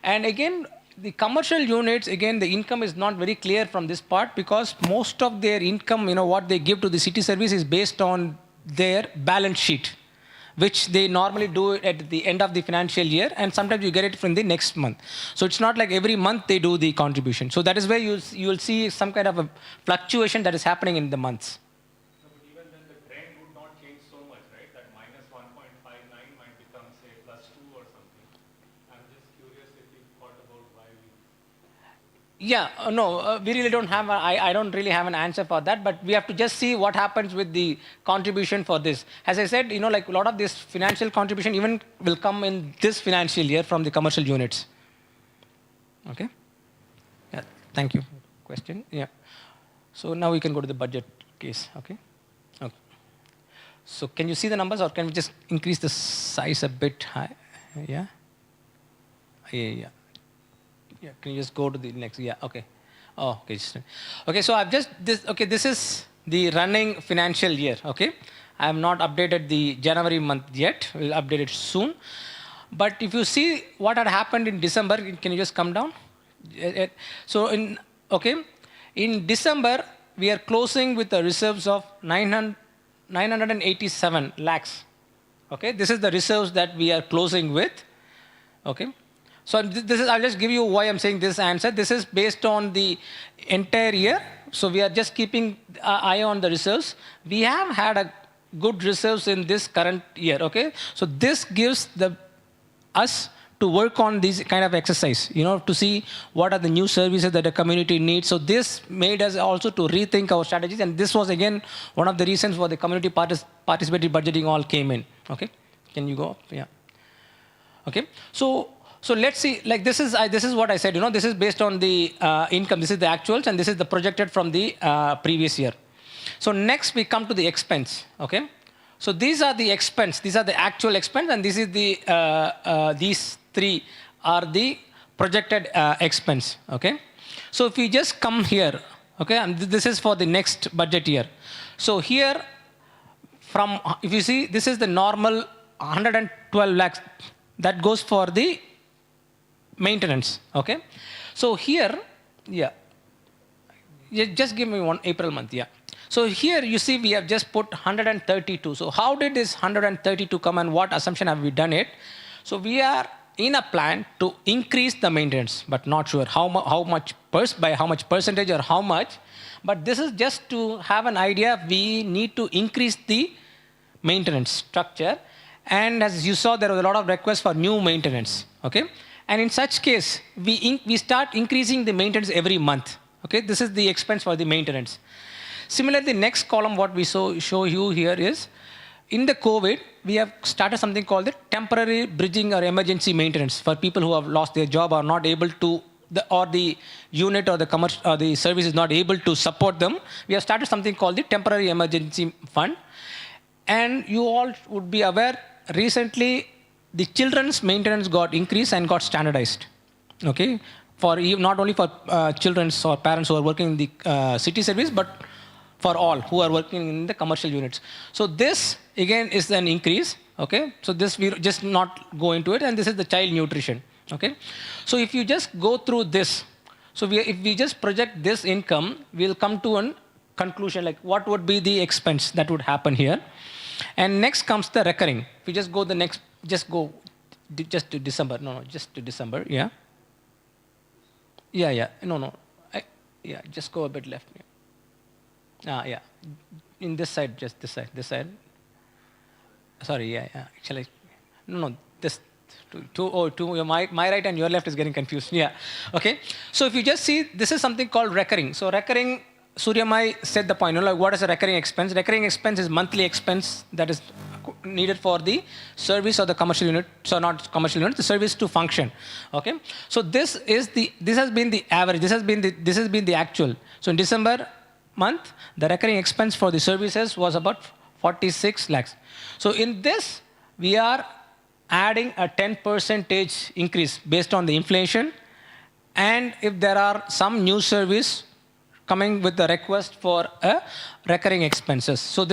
And again, the commercial units, again, the income is not very clear from this part because most of their income, what they give to the city service is based on their balance sheet, which they normally do at the end of the financial year, and sometimes you get it from the next month. So it's not like every month they do the contribution. So that is where you will see some kind of a fluctuation that is happening in the months. No, but even then the trend would not change so much, right? That minus 1.59 might become, say, plus 2 or something. I'm just curious if you thought about why we... Yeah, no, we really don't have, I don't really have an answer for that, but we have to just see what happens with the contribution for this. As I said, like a lot of this financial contribution even will come in this financial year from the commercial units. Okay? Yeah, thank you. Question? Yeah. So now we can go to the budget case, okay? Okay. So can you see the numbers or can we just increase the size a bit high? Yeah? Yeah. Yeah, can you just go to the next? Yeah, okay. Oh, okay. Okay, so I've just, this is the running financial year, okay? I have not updated the January month yet. We'll update it soon. But if you see what had happened in December, can you just come down? So in December, we are closing with the reserves of 987 lakhs. Okay, this is the reserves that we are closing with. Okay. So this is, I'll just give you why I'm saying this answer. This is based on the entire year. So we are just keeping an eye on the reserves. We have had a good reserves in this current year, okay? So this gives us to work on this kind of exercise, to see what are the new services that the community needs. So this made us also to rethink our strategies. And this was, again, one of the reasons for the community participatory budgeting all came in, okay? Can you go up? Yeah. Okay. So let's see, like this is what I said, this is based on the income, this is the actuals, and this is the projected from the previous year. So next we come to the expense, okay? So these are the expense. These are the actual expense, and this is the these three are the projected expense. Okay. So if we just come here, okay, and this is for the next budget year. So here, from if you see, this is the normal 112 lakhs that goes for the maintenance. Okay. So here, yeah, just give me one April month. Yeah. So here you see we have just put 132. So how did this 132 come and what assumption have we done it? So we are in a plan to increase the maintenance, but not sure how much by how much percentage or how much. But this is just to have an idea. We need to increase the maintenance structure. And as you saw, there was a lot of requests for new maintenance. Okay. And in such case, we start increasing the maintenance every month. Okay. This is the expense for the maintenance. Similarly, the next column, what we show you here is, in the COVID, we have started something called the temporary bridging or emergency maintenance for people who have lost their job or not able to, or the unit or the commercial or the service is not able to support them. We have started something called the temporary emergency fund. And you all would be aware, recently, the children's maintenance got increased and got standardized. Okay, for not only for children or parents who are working in the city service, but for all who are working in the commercial units. So this again is an increase. Okay, so this we just not go into it, and this is the child nutrition. Okay, so if you just go through this, so if we just project this income, we'll come to a conclusion like what would be the expense that would happen here. And next comes the recurring. If we just go the next, just to December. No, just to December. Yeah. Yeah. No. Yeah, just go a bit left. Yeah. In this side, just this side. Sorry, yeah. Actually, no. This my right and your left is getting confused. Yeah. Okay. So if you just see, this is something called recurring. So recurring, Suryamai said the point. Like what is a recurring expense? Recurring expense is monthly expense that is needed for the service or the commercial unit. So not commercial unit, the service to function. Okay. So this has been the average. This has been the actual. So in December month, the recurring expense for the services was about 46 lakhs. So in this, we are adding a 10% increase based on the inflation. And if there are some new service coming with the request for a recurring expenses. So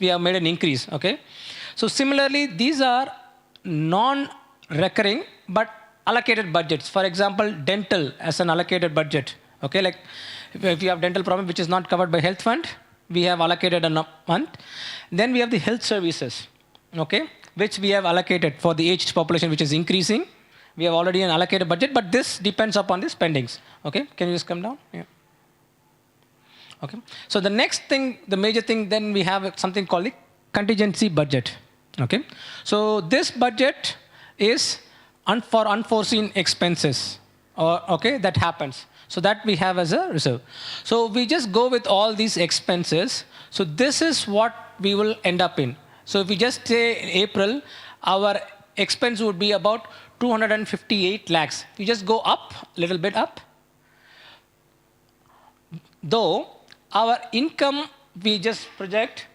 we have made an increase. Okay. So similarly, these are non-recurring but allocated budgets. For example, dental as an allocated budget. Okay, like if you have dental problem which is not covered by health fund, we have allocated a month. Then we have the health services, okay, which we have allocated for the aged population which is increasing. We have already an allocated budget, but this depends upon the spendings. Okay, can you just come down? Yeah. Okay, so the next thing, the major thing, then we have something called the contingency budget. Okay, so this budget is for unforeseen expenses, okay, that happens. So that we have as a reserve. So we just go with all these expenses. So this is what we will end up in. So if we just say in April, our expense would be about 258 lakhs. We just go up, a little bit up. Though our income we just project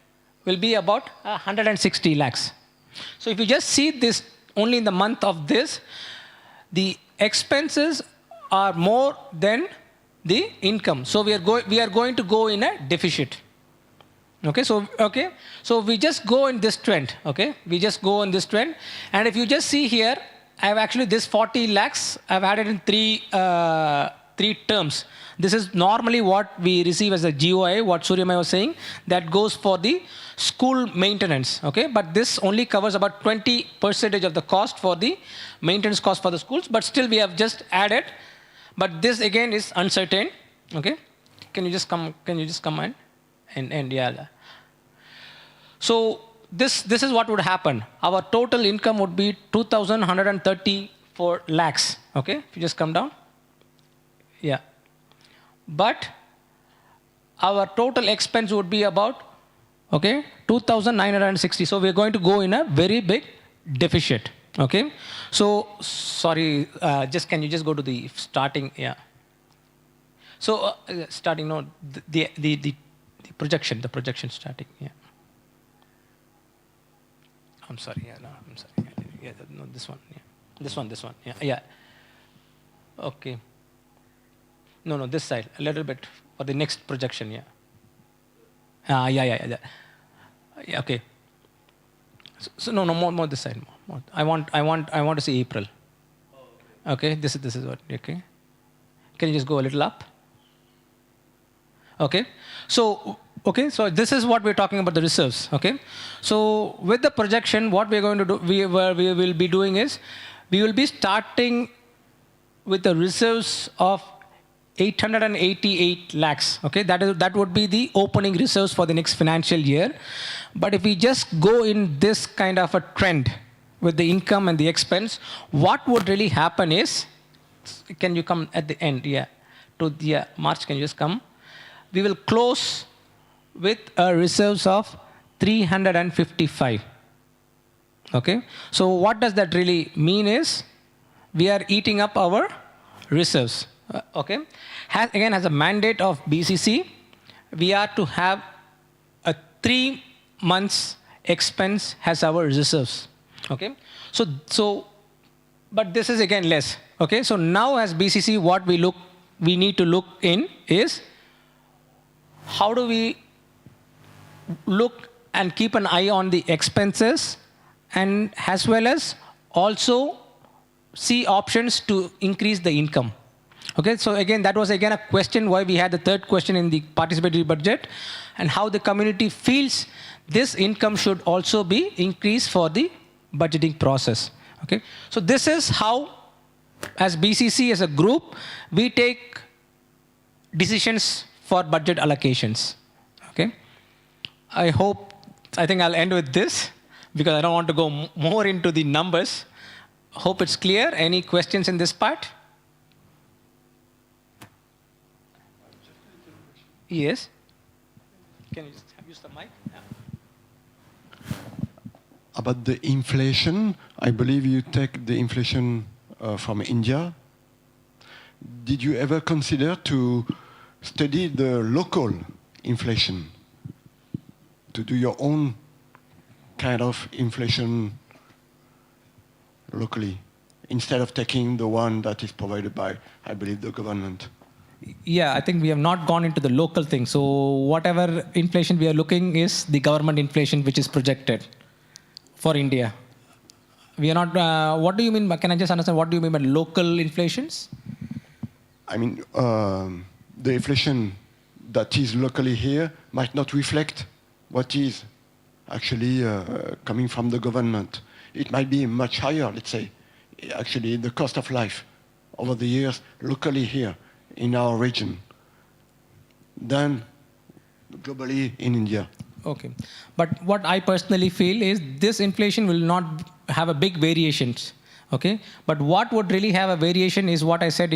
will be about 160 lakhs. So if you just see this only in the month of this, the expenses are more than the income. So we are going to go in a deficit. Okay, so we just go in this trend. Okay, we just go in this trend. And if you just see here, I have actually this 40 lakhs, I've had it in three terms. This is normally what we receive as a GOI, what Suryamai was saying, that goes for the school maintenance. Okay, but this only covers about 20% of the cost for the maintenance cost for the schools, but still we have just added. But this again is uncertain. Okay, can you just come and yeah. So this is what would happen. Our total income would be 2,134 lakhs. Okay, if you just come down. Yeah. But our total expense would be about, okay, 2,960. So we're going to go in a very big deficit. Okay. So sorry, can you just go to the starting? Yeah. So starting, no, the projection starting. Yeah. I'm sorry. Yeah, no, I'm sorry. Yeah, no, this one. Yeah, this one. Yeah, yeah. Okay. No, this side. A little bit for the next projection. Yeah. Yeah. Yeah, okay. So no, more this side. More. I want to see April. Okay, this is what. Okay. Can you just go a little up? Okay. So this is what we're talking about, the reserves. Okay. So with the projection, what we're going to do, we will be doing is, we will be starting with the reserves of 888 lakhs. Okay, that would be the opening reserves for the next financial year. But if we just go in this kind of a trend with the income and the expense, what would really happen is, can you come at the end? Yeah, March. Can you just come? We will close with a reserves of 355. Okay, so what does that really mean is, we are eating up our reserves. Okay, has a mandate of BCC, we are to have a 3 months expense as our reserves. Okay, so but this is again less. Okay, so now as BCC, what we need to look in is, how do we look and keep an eye on the expenses, and as well as also see options to increase the income. Okay, so again, that was again a question why we had the third question in the participatory budget, and how the community feels this income should also be increased for the budgeting process. Okay, so this is how, as BCC as a group, we take decisions for budget allocations. Okay, I think I'll end with this, because I don't want to go more into the numbers. Hope it's clear. Any questions in this part? Yes. Can you just use the mic? Yeah. About the inflation, I believe you take the inflation from India. Did you ever consider to study the local inflation, to do your own kind of inflation locally, instead of taking the one that is provided by, I believe, the government? Yeah, I think we have not gone into the local thing. So whatever inflation we are looking is the government inflation which is projected for India. We are not, what do you mean, can I just understand, what do you mean by local inflations? I mean, the inflation that is locally here might not reflect what is actually coming from the government. It might be much higher, let's say, actually the cost of life over the years locally here in our region than globally in India. Okay. But what I personally feel is, this inflation will not have a big variations. Okay. But what would really have a variation is what I said,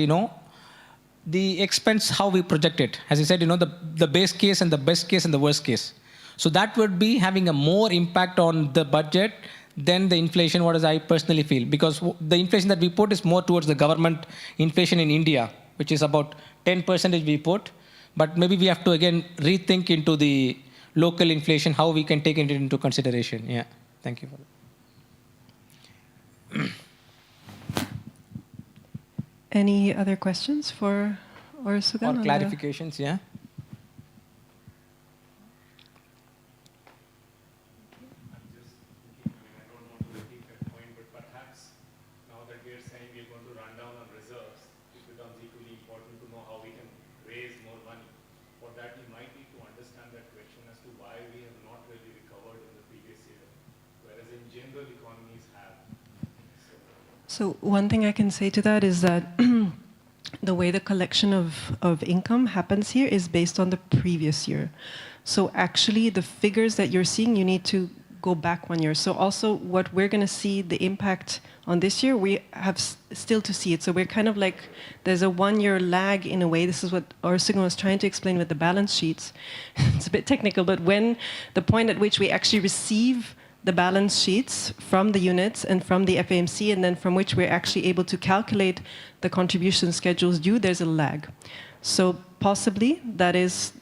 the expense, how we project it. As I said, the base case and the best case and the worst case. So that would be having a more impact on the budget than the inflation, what as I personally feel. Because the inflation that we put is more towards the government inflation in India, which is about 10% we put. But maybe we have to again rethink into the local inflation, how we can take it into consideration. Yeah, thank you for that. Any other questions for Sugan? Or clarifications, yeah? So one thing I can say to that is that the way the collection of income happens here is based on the previous year. So actually the figures that you're seeing, you need to go back 1 year. So also what we're going to see, the impact on this year, we have still to see it. So we're kind of like, there's a 1 year lag in a way. This is what Orville was trying to explain with the balance sheets. It's a bit technical, but when the point at which we actually receive the balance sheets from the units and from the FAMC, and then from which we're actually able to calculate the contribution schedules due, there's a lag. So possibly that is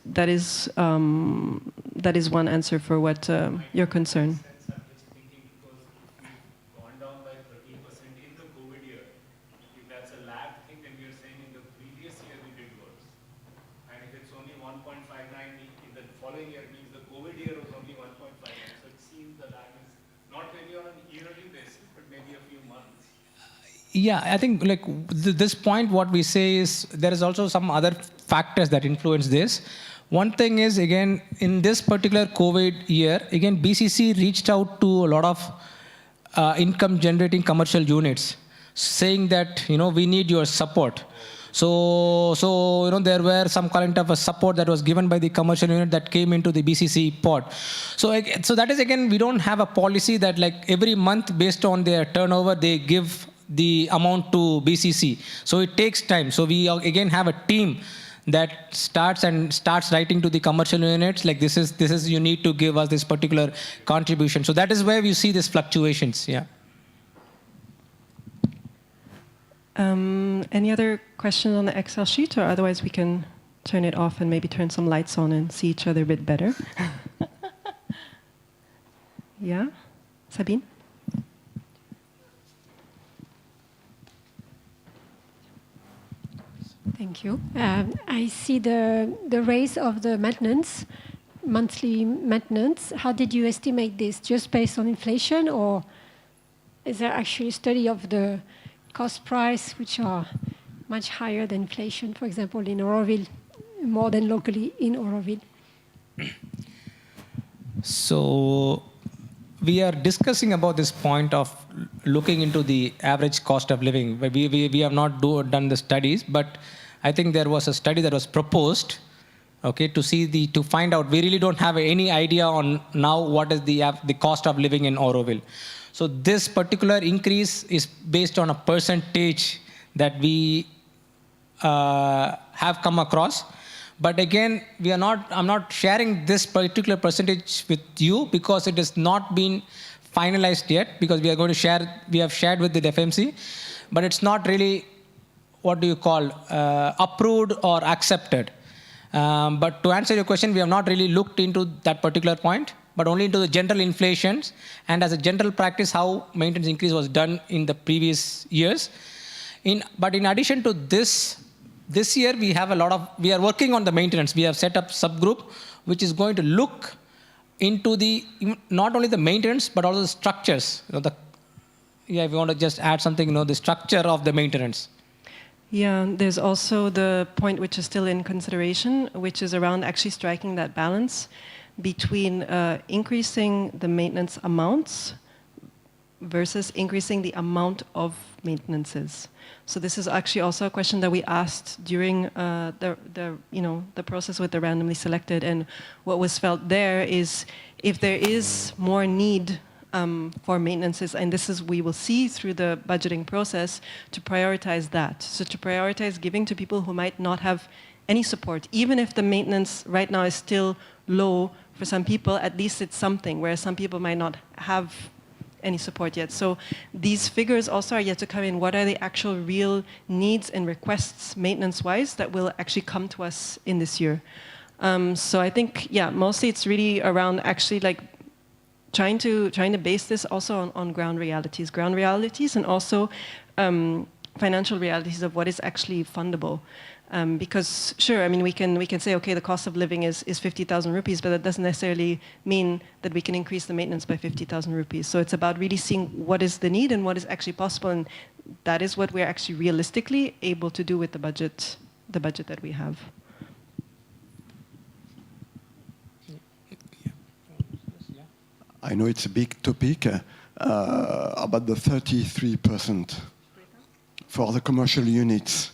one answer for what your concern. I'm just thinking, because 1.59 in the following year means the COVID year was only 1.59. So it seems the lag is not really on an yearly basis, but maybe a few months. Yeah, I think like this point, what we say is there is also some other factors that influence this. One thing is, again, in this particular COVID year, again, BCC reached out to a lot of income generating commercial units saying that, we need your support. So there were some kind of a support that was given by the commercial unit that came into the BCC pot. So that is, again, we don't have a policy that like every month based on their turnover, they give the amount to BCC. So it takes time. So we again have a team that starts writing to the commercial units like this is you need to give us this particular contribution. So that is where we see these fluctuations. Yeah. Any other questions on the Excel sheet, or otherwise we can turn it off and maybe turn some lights on and see each other a bit better. Yeah, Sabine? Thank you. I see the raise of the maintenance, monthly maintenance. How did you estimate this? Just based on inflation, or is there actually a study of the cost price, which are much higher than inflation, for example, in Orville, more than locally in Orville? So we are discussing about this point of looking into the average cost of living. We have not done the studies, but I think there was a study that was proposed, okay, to find out. We really don't have any idea on now what is the cost of living in Orville. So this particular increase is based on a percentage that we have come across. But again, I'm not sharing this particular percentage with you because it has not been finalized yet, because we have shared with the FMC, but it's not really, approved or accepted. But to answer your question, we have not really looked into that particular point, but only into the general inflations and as a general practice, how maintenance increase was done in the previous years. But in addition to this year, we are working on the maintenance. We have set up subgroup, which is going to look into not only the maintenance, but also the structures. If you want to just add something, the structure of the maintenance. Yeah, there's also the point which is still in consideration, which is around actually striking that balance between increasing the maintenance amounts versus increasing the amount of maintenances. So this is actually also a question that we asked during the process with the randomly selected, and what was felt there is if there is more need for maintenances, and this is we will see through the budgeting process, to prioritize that. So to prioritize giving to people who might not have any support, even if the maintenance right now is still low for some people, at least it's something, whereas some people might not have any support yet. So these figures also are yet to come in. What are the actual real needs and requests maintenance-wise that will actually come to us in this year? So I think, yeah, mostly it's really around actually like trying to base this also on ground realities and also financial realities of what is actually fundable. Because sure, I mean, we can say, okay, the cost of living is 50,000 rupees, but that doesn't necessarily mean that we can increase the maintenance by 50,000 rupees. So it's about really seeing what is the need and what is actually possible, and that is what we're actually realistically able to do with the budget that we have. I know it's a big topic about the 33% for the commercial units.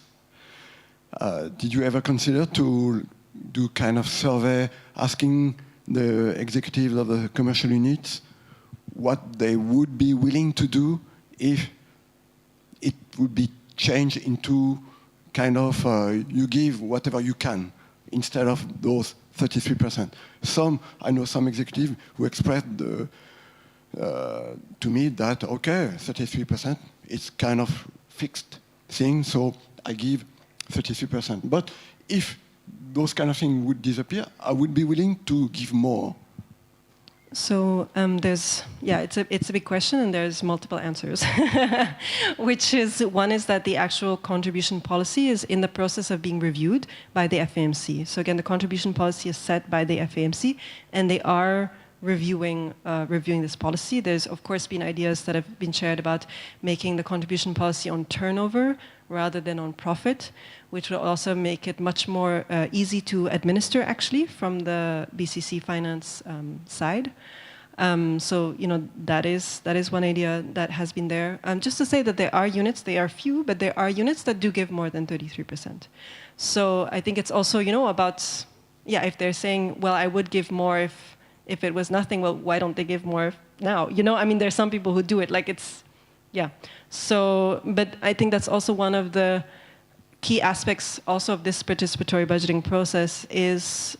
Did you ever consider to do kind of survey asking the executives of the commercial units what they would be willing to do if it would be changed into kind of you give whatever you can instead of those 33%? I know some executives who expressed to me that, okay, 33%, it's kind of fixed thing, so I give 33%. But if those kind of things would disappear, I would be willing to give more. So it's a big question, and there's multiple answers. Which is, one is that the actual contribution policy is in the process of being reviewed by the FAMC. So again, the contribution policy is set by the FAMC, and they are reviewing this policy. There's of course been ideas that have been shared about making the contribution policy on turnover rather than on profit, which will also make it much more easy to administer actually from the BCC finance side. So that is one idea that has been there. Just to say that there are units, they are few, but there are units that do give more than 33%. So I think it's also about if they're saying, well, I would give more if it was nothing, well, why don't they give more now? There's some people who do it like it's, So, but I think that's also one of the key aspects also of this participatory budgeting process is,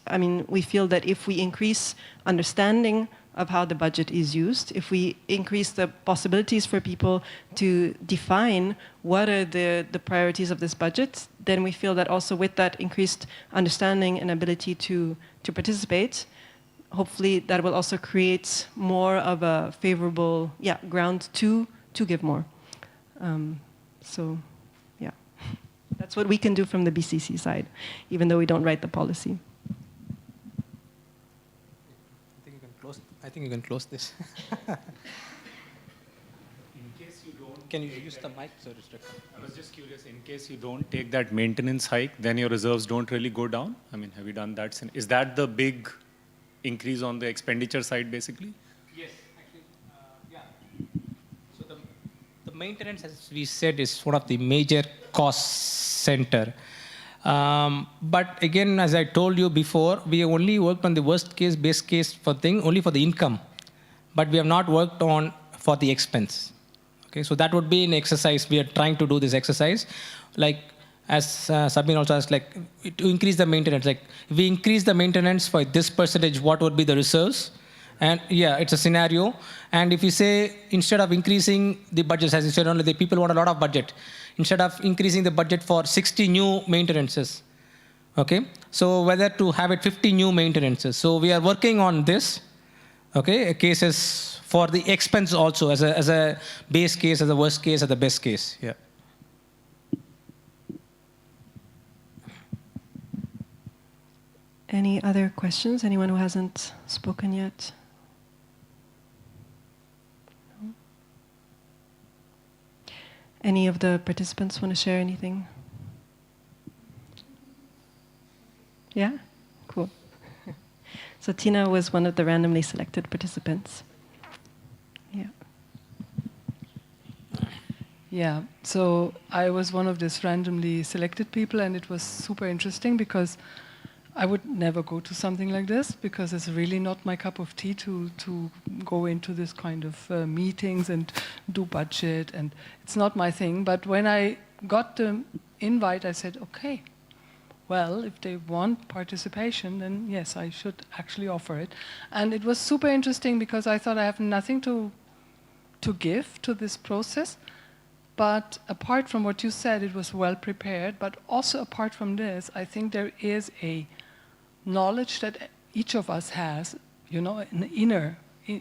we feel that if we increase understanding of how the budget is used, if we increase the possibilities for people to define what are the priorities of this budget, then we feel that also with that increased understanding and ability to participate, hopefully that will also create more of a favorable ground to give more. That's what we can do from the BCC side, even though we don't write the policy. I think you can close this. In case you don't... Can you use the mic? So I was just curious, in case you don't take that maintenance hike, then your reserves don't really go down? Have you done that? Is that the big increase on the expenditure side, basically? Yes, actually, So the maintenance, as we said, is one of the major cost center. But again, as I told you before, we only worked on the worst case, base case only for the income. But we have not worked on for the expense. Okay, so that would be an exercise. We are trying to do this exercise. Like, as Sabine also asked, to increase the maintenance. If we increase the maintenance by this percentage, what would be the reserves? And it's a scenario. And if you say, instead of increasing the budgets, as you said, only the people want a lot of budget. Instead of increasing the budget for 60 new maintenances, okay? So whether to have it 50 new maintenances. So we are working on this, okay? Cases for the expense also, as a base case, as a worst case, as a best case, Any other questions? Anyone who hasn't spoken yet? No? Any of the participants want to share anything? Yeah? Cool. So Tina was one of the randomly selected participants. Yeah, so I was one of these randomly selected people, and it was super interesting because I would never go to something like this because it's really not my cup of tea to go into this kind of meetings and do budget, and it's not my thing. But when I got the invite, I said, okay, well, if they want participation, then yes, I should actually offer it. And it was super interesting because I thought I have nothing to give to this process. But apart from what you said, it was well prepared. But also apart from this, I think there is a knowledge that each of us has, an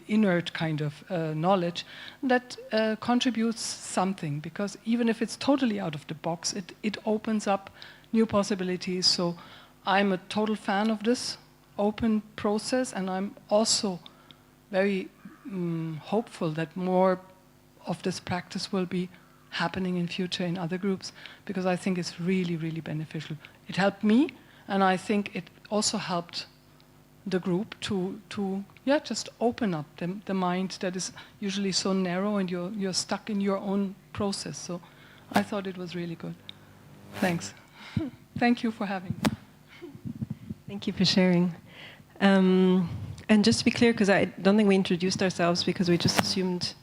inert kind of knowledge that contributes something. Because even if it's totally out of the box, it opens up new possibilities. So I'm a total fan of this open process, and I'm also very hopeful that more of this practice will be happening in future in other groups, because I think it's really, really beneficial. It helped me, and I think it also helped the group to just open up the mind that is usually so narrow, and you're stuck in your own process. So I thought it was really good. Thanks. Thank you for having me. Thank you for sharing. And just to be clear, because I don't think we introduced ourselves because we just assumed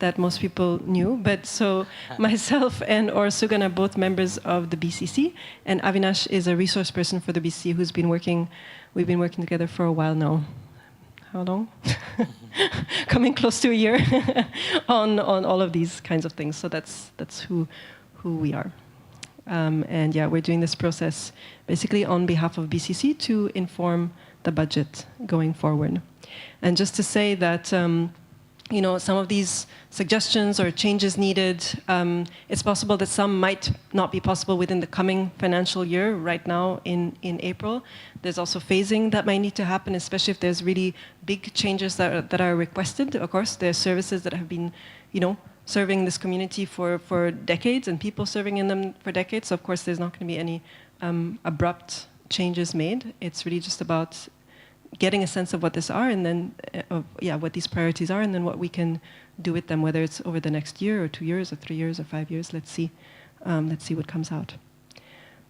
that most people knew, but so myself and Sugan are both members of the BCC, and Avinash is a resource person for the BCC we've been working together for a while now. How long? Coming close to a year on all of these kinds of things. So that's who we are. And we're doing this process basically on behalf of BCC to inform the budget going forward. And just to say that, you know, some of these suggestions or changes needed, it's possible that some might not be possible within the coming financial year right now in April. There's also phasing that might need to happen, especially if there's really big changes that are requested. Of course, there are services that have been, you know, serving this community for decades and people serving in them for decades. So of course, there's not going to be any abrupt changes made. It's really just about getting a sense of what these are, and then what these priorities are, and then what we can do with them, whether it's over the next year or 2 years or 3 years or 5 years. Let's see what comes out.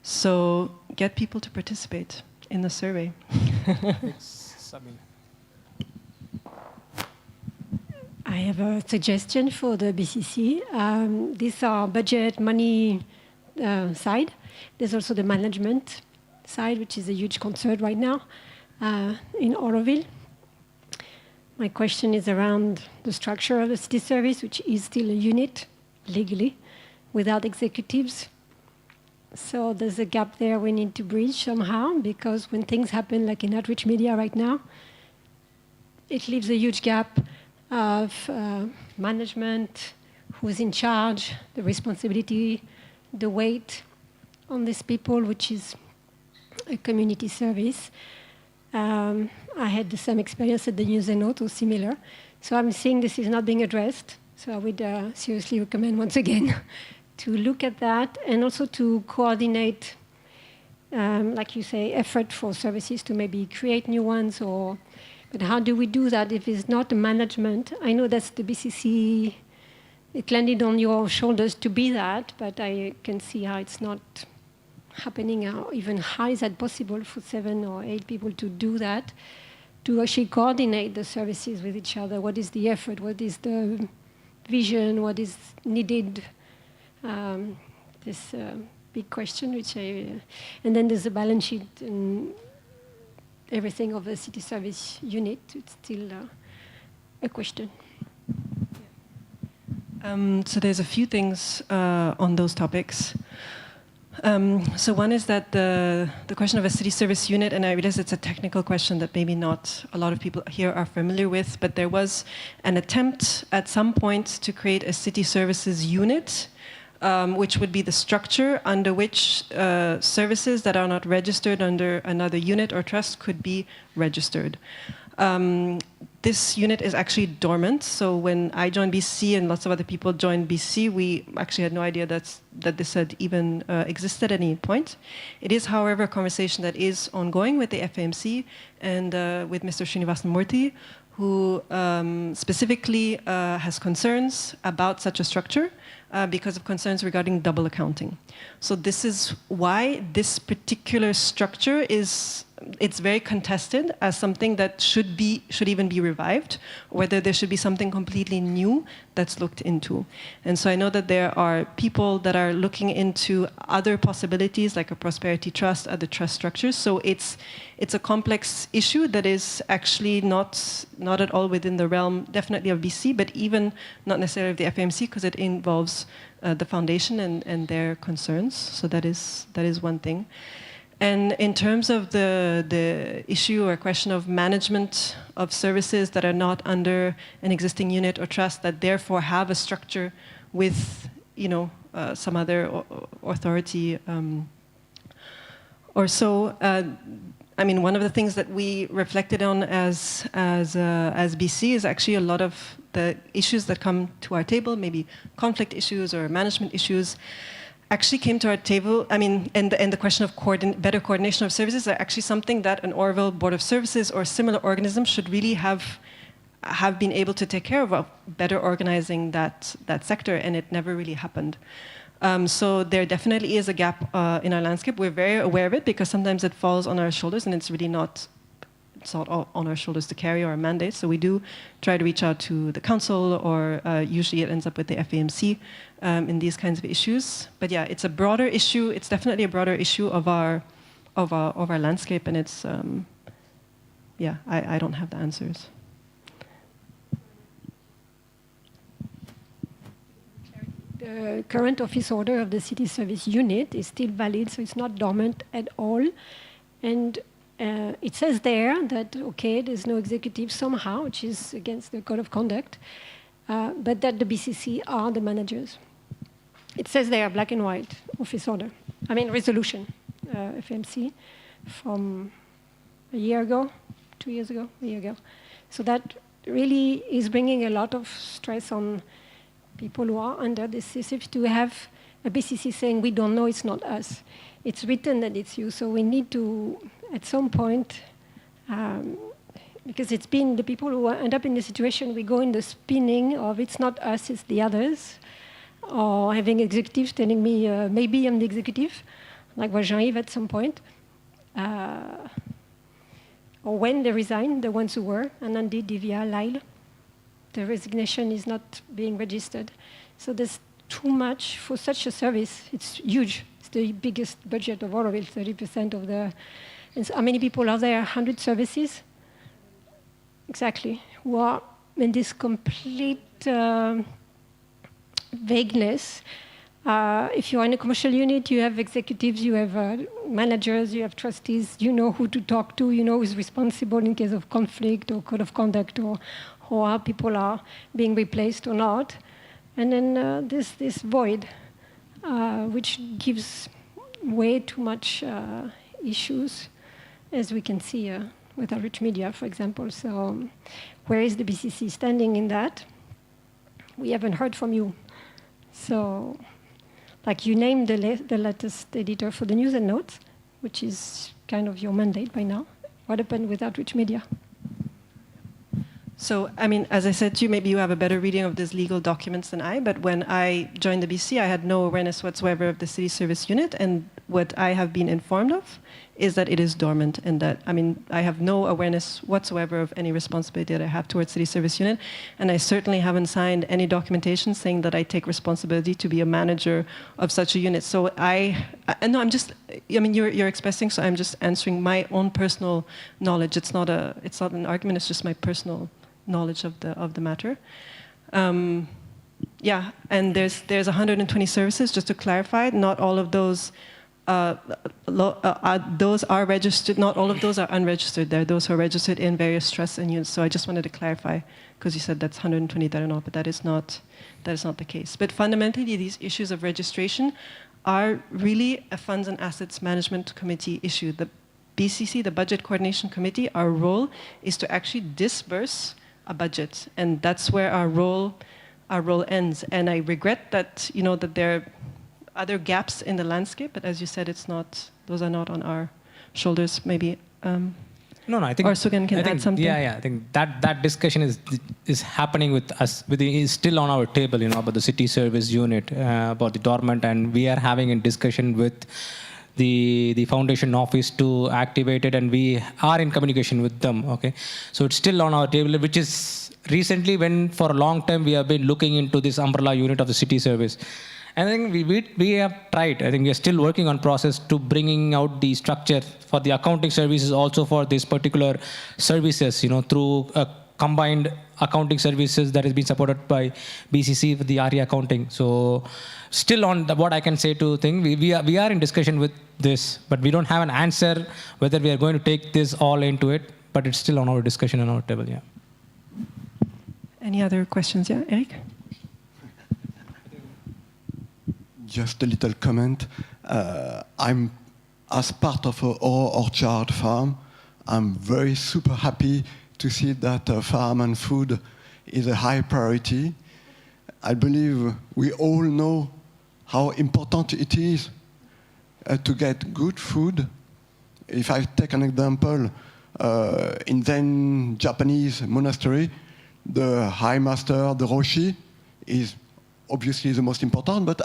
So get people to participate in the survey. I have a suggestion for the BCC. These are budget, money side. There's also the management side, which is a huge concern right now. In Orville. My question is around the structure of the city service, which is still a unit legally without executives. So there's a gap there we need to bridge somehow, because when things happen like in outreach media right now, it leaves a huge gap of management, who's in charge, the responsibility, the weight on these people, which is a community service. I had the same experience at the News and Note, or similar. So I'm seeing this is not being addressed. So I would seriously recommend once again to look at that, and also to coordinate, like you say, effort for services to maybe create new ones. But how do we do that if it's not the management? I know that's the BCC, it landed on your shoulders to be that, but I can see how it's not happening. Even how is that possible for 7 or 8 people to do that, to actually coordinate the services with each other? What is the effort? What is the vision? What is needed? This big question, and then there's a balance sheet and everything of the city service unit. It's still a question. So there's a few things on those topics. So one is that the question of a city service unit, and I realize it's a technical question that maybe not a lot of people here are familiar with, but there was an attempt at some point to create a city services unit, which would be the structure under which services that are not registered under another unit or trust could be registered. This unit is actually dormant, so when I joined BC and lots of other people joined BC, we actually had no idea that this had even existed at any point. It is, however, a conversation that is ongoing with the FAMC and with Mr. Srinivasan Murthy, who specifically has concerns about such a structure because of concerns regarding double accounting. So this is why this particular structure it's very contested as something that should even be revived, or whether there should be something completely new that's looked into. And so I know that there are people that are looking into other possibilities, like a prosperity trust, other trust structures. So it's a complex issue that is actually not at all within the realm, definitely of BC, but even not necessarily of the FAMC, because it involves the foundation and their concerns. So that is one thing. And in terms of the issue or question of management of services that are not under an existing unit or trust, that therefore have a structure with, some other authority or so. One of the things that we reflected on as BC is actually a lot of the issues that come to our table, maybe conflict issues or management issues, actually came to our table. And the question of better coordination of services are actually something that an Orville Board of Services or similar organism should really have been able to take care of better organizing that sector, and it never really happened. So there definitely is a gap in our landscape. We're very aware of it because sometimes it falls on our shoulders, and it's really not on our shoulders to carry our mandate. So we do try to reach out to the council, or usually it ends up with the FAMC in these kinds of issues. But yeah, it's a broader issue. It's definitely a broader issue of our landscape, and it's I don't have the answers. The current office order of the city service unit is still valid, so it's not dormant at all. And it says there that, okay, there's no executive somehow, which is against the code of conduct, but that the BCC are the managers. It says there, black and white, office order. I mean, resolution, FMC, from a year ago, 2 years ago, a year ago. So that really is bringing a lot of stress on people who are under this CSIF to have a BCC saying, we don't know, it's not us. It's written that it's you, so we need to, at some point, because it's been the people who end up in the situation, we go in the spinning of it's not us, it's the others, or having executives telling me, maybe I'm the executive, like was Jean-Yves at some point, or when they resign, the ones who were, and indeed Divya, Lyle, the resignation is not being registered. So there's too much for such a service. It's huge. It's the biggest budget of Orville, 30% of the... And so how many people are there? 100 services? Exactly. Who are in this complete vagueness. If you're in a commercial unit, you have executives, you have managers, you have trustees, you know who to talk to, you know who's responsible in case of conflict or code of conduct or how people are being replaced or not. And then this void, which gives way too much issues, as we can see with outreach media, for example. So where is the BCC standing in that? We haven't heard from you. So, like you named the latest editor for the news and notes, which is kind of your mandate by now. What happened with outreach media? So, I mean, as I said to you, maybe you have a better reading of these legal documents than I, but when I joined the BC, I had no awareness whatsoever of the city service unit, and what I have been informed of is that it is dormant, and that, I mean, I have no awareness whatsoever of any responsibility that I have towards city service unit, and I certainly haven't signed any documentation saying that I take responsibility to be a manager of such a unit. So no, I'm just, I mean, you're expressing, so I'm just answering my own personal knowledge. It's not an argument, it's just my personal knowledge of the matter. Yeah, and there's 120 services, just to clarify. Not all of those are registered. Not all of those are unregistered. There are those who are registered in various trusts and units. So I just wanted to clarify, because you said that's 120 that are not, but that is not the case. But fundamentally, these issues of registration are really a funds and assets management committee issue. The BCC, the Budget Coordination Committee, our role is to actually disburse a budget, and that's where our role ends. And I regret that that there are other gaps in the landscape, but as you said, those are not on our shoulders. Maybe No, I think. Or Sugan can add something. Yeah. I think that discussion is happening with us. Is still on our table. About the city service unit, about the dormant, and we are having a discussion with the foundation office to activate it, and we are in communication with them. Okay, so it's still on our table, which is recently when for a long time we have been looking into this umbrella unit of the city service. I think we have tried. I think we are still working on process to bringing out the structure for the accounting services, also for this particular services, through a combined accounting services that has been supported by BCC with the RE accounting. So still on what I can say to think, we are in discussion with this, but we don't have an answer whether we are going to take this all into it, but it's still on our discussion on our table, yeah. Any other questions? Yeah, Eric? Just a little comment. I'm, as part of our orchard farm, I'm very super happy to see that farm and food is a high priority. I believe we all know how important it is to get good food. If I take an example, in Zen Japanese monastery, the high master, the Roshi, is obviously the most important, but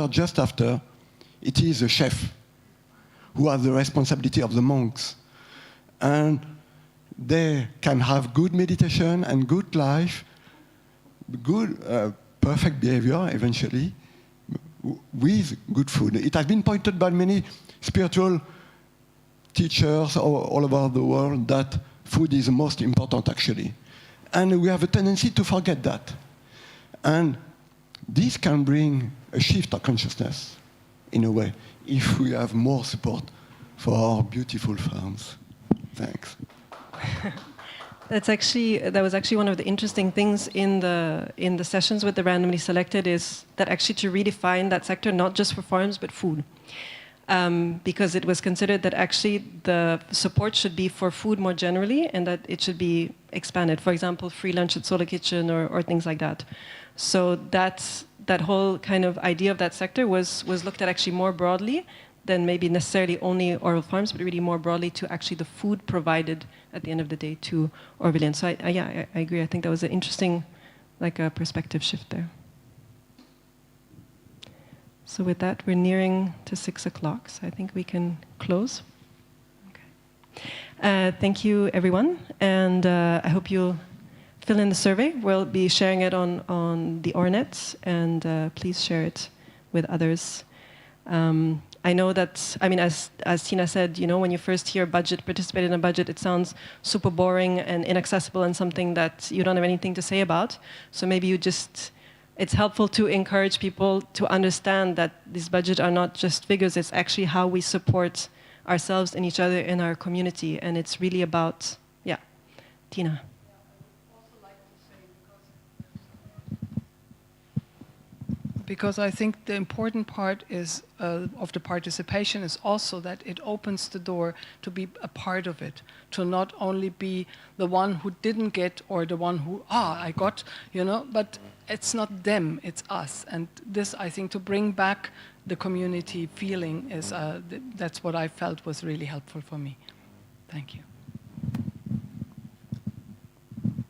just after, it is the chef who has the responsibility of the monks. And they can have good meditation and good life, good, perfect behavior eventually, with good food. It has been pointed by many spiritual teachers all over the world that food is the most important actually. And we have a tendency to forget that. And this can bring a shift of consciousness, in a way, if we have more support for our beautiful farms. Thanks. That was actually one of the interesting things in the sessions with the randomly selected, is that actually to redefine that sector not just for farms but food, because it was considered that actually the support should be for food more generally, and that it should be expanded. For example, free lunch at Solar Kitchen or things like that. So that whole kind of idea of that sector was looked at actually more broadly than maybe necessarily only Orville Farms, but really more broadly to actually the food provided at the end of the day to Orvillians. So I agree. I think that was an interesting, perspective shift there. So with that, we're nearing to 6 o'clock, so I think we can close. Okay. Thank you, everyone, and I hope you'll fill in the survey. We'll be sharing it on the Ornet, and please share it with others. I know that, as Tina said, when you first hear budget, participate in a budget, it sounds super boring and inaccessible and something that you don't have anything to say about. So maybe it's helpful to encourage people to understand that these budgets are not just figures, it's actually how we support ourselves and each other in our community. And it's really about, Tina. Because I think the important part is of the participation is also that it opens the door to be a part of it, to not only be the one who didn't get or the one who, I got, but it's not them, it's us. And this, I think, to bring back the community feeling is, that's what I felt was really helpful for me. Thank you.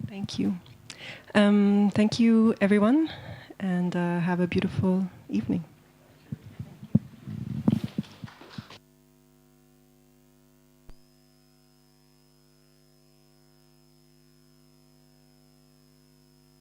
Thank you. Thank you, everyone. And have a beautiful evening.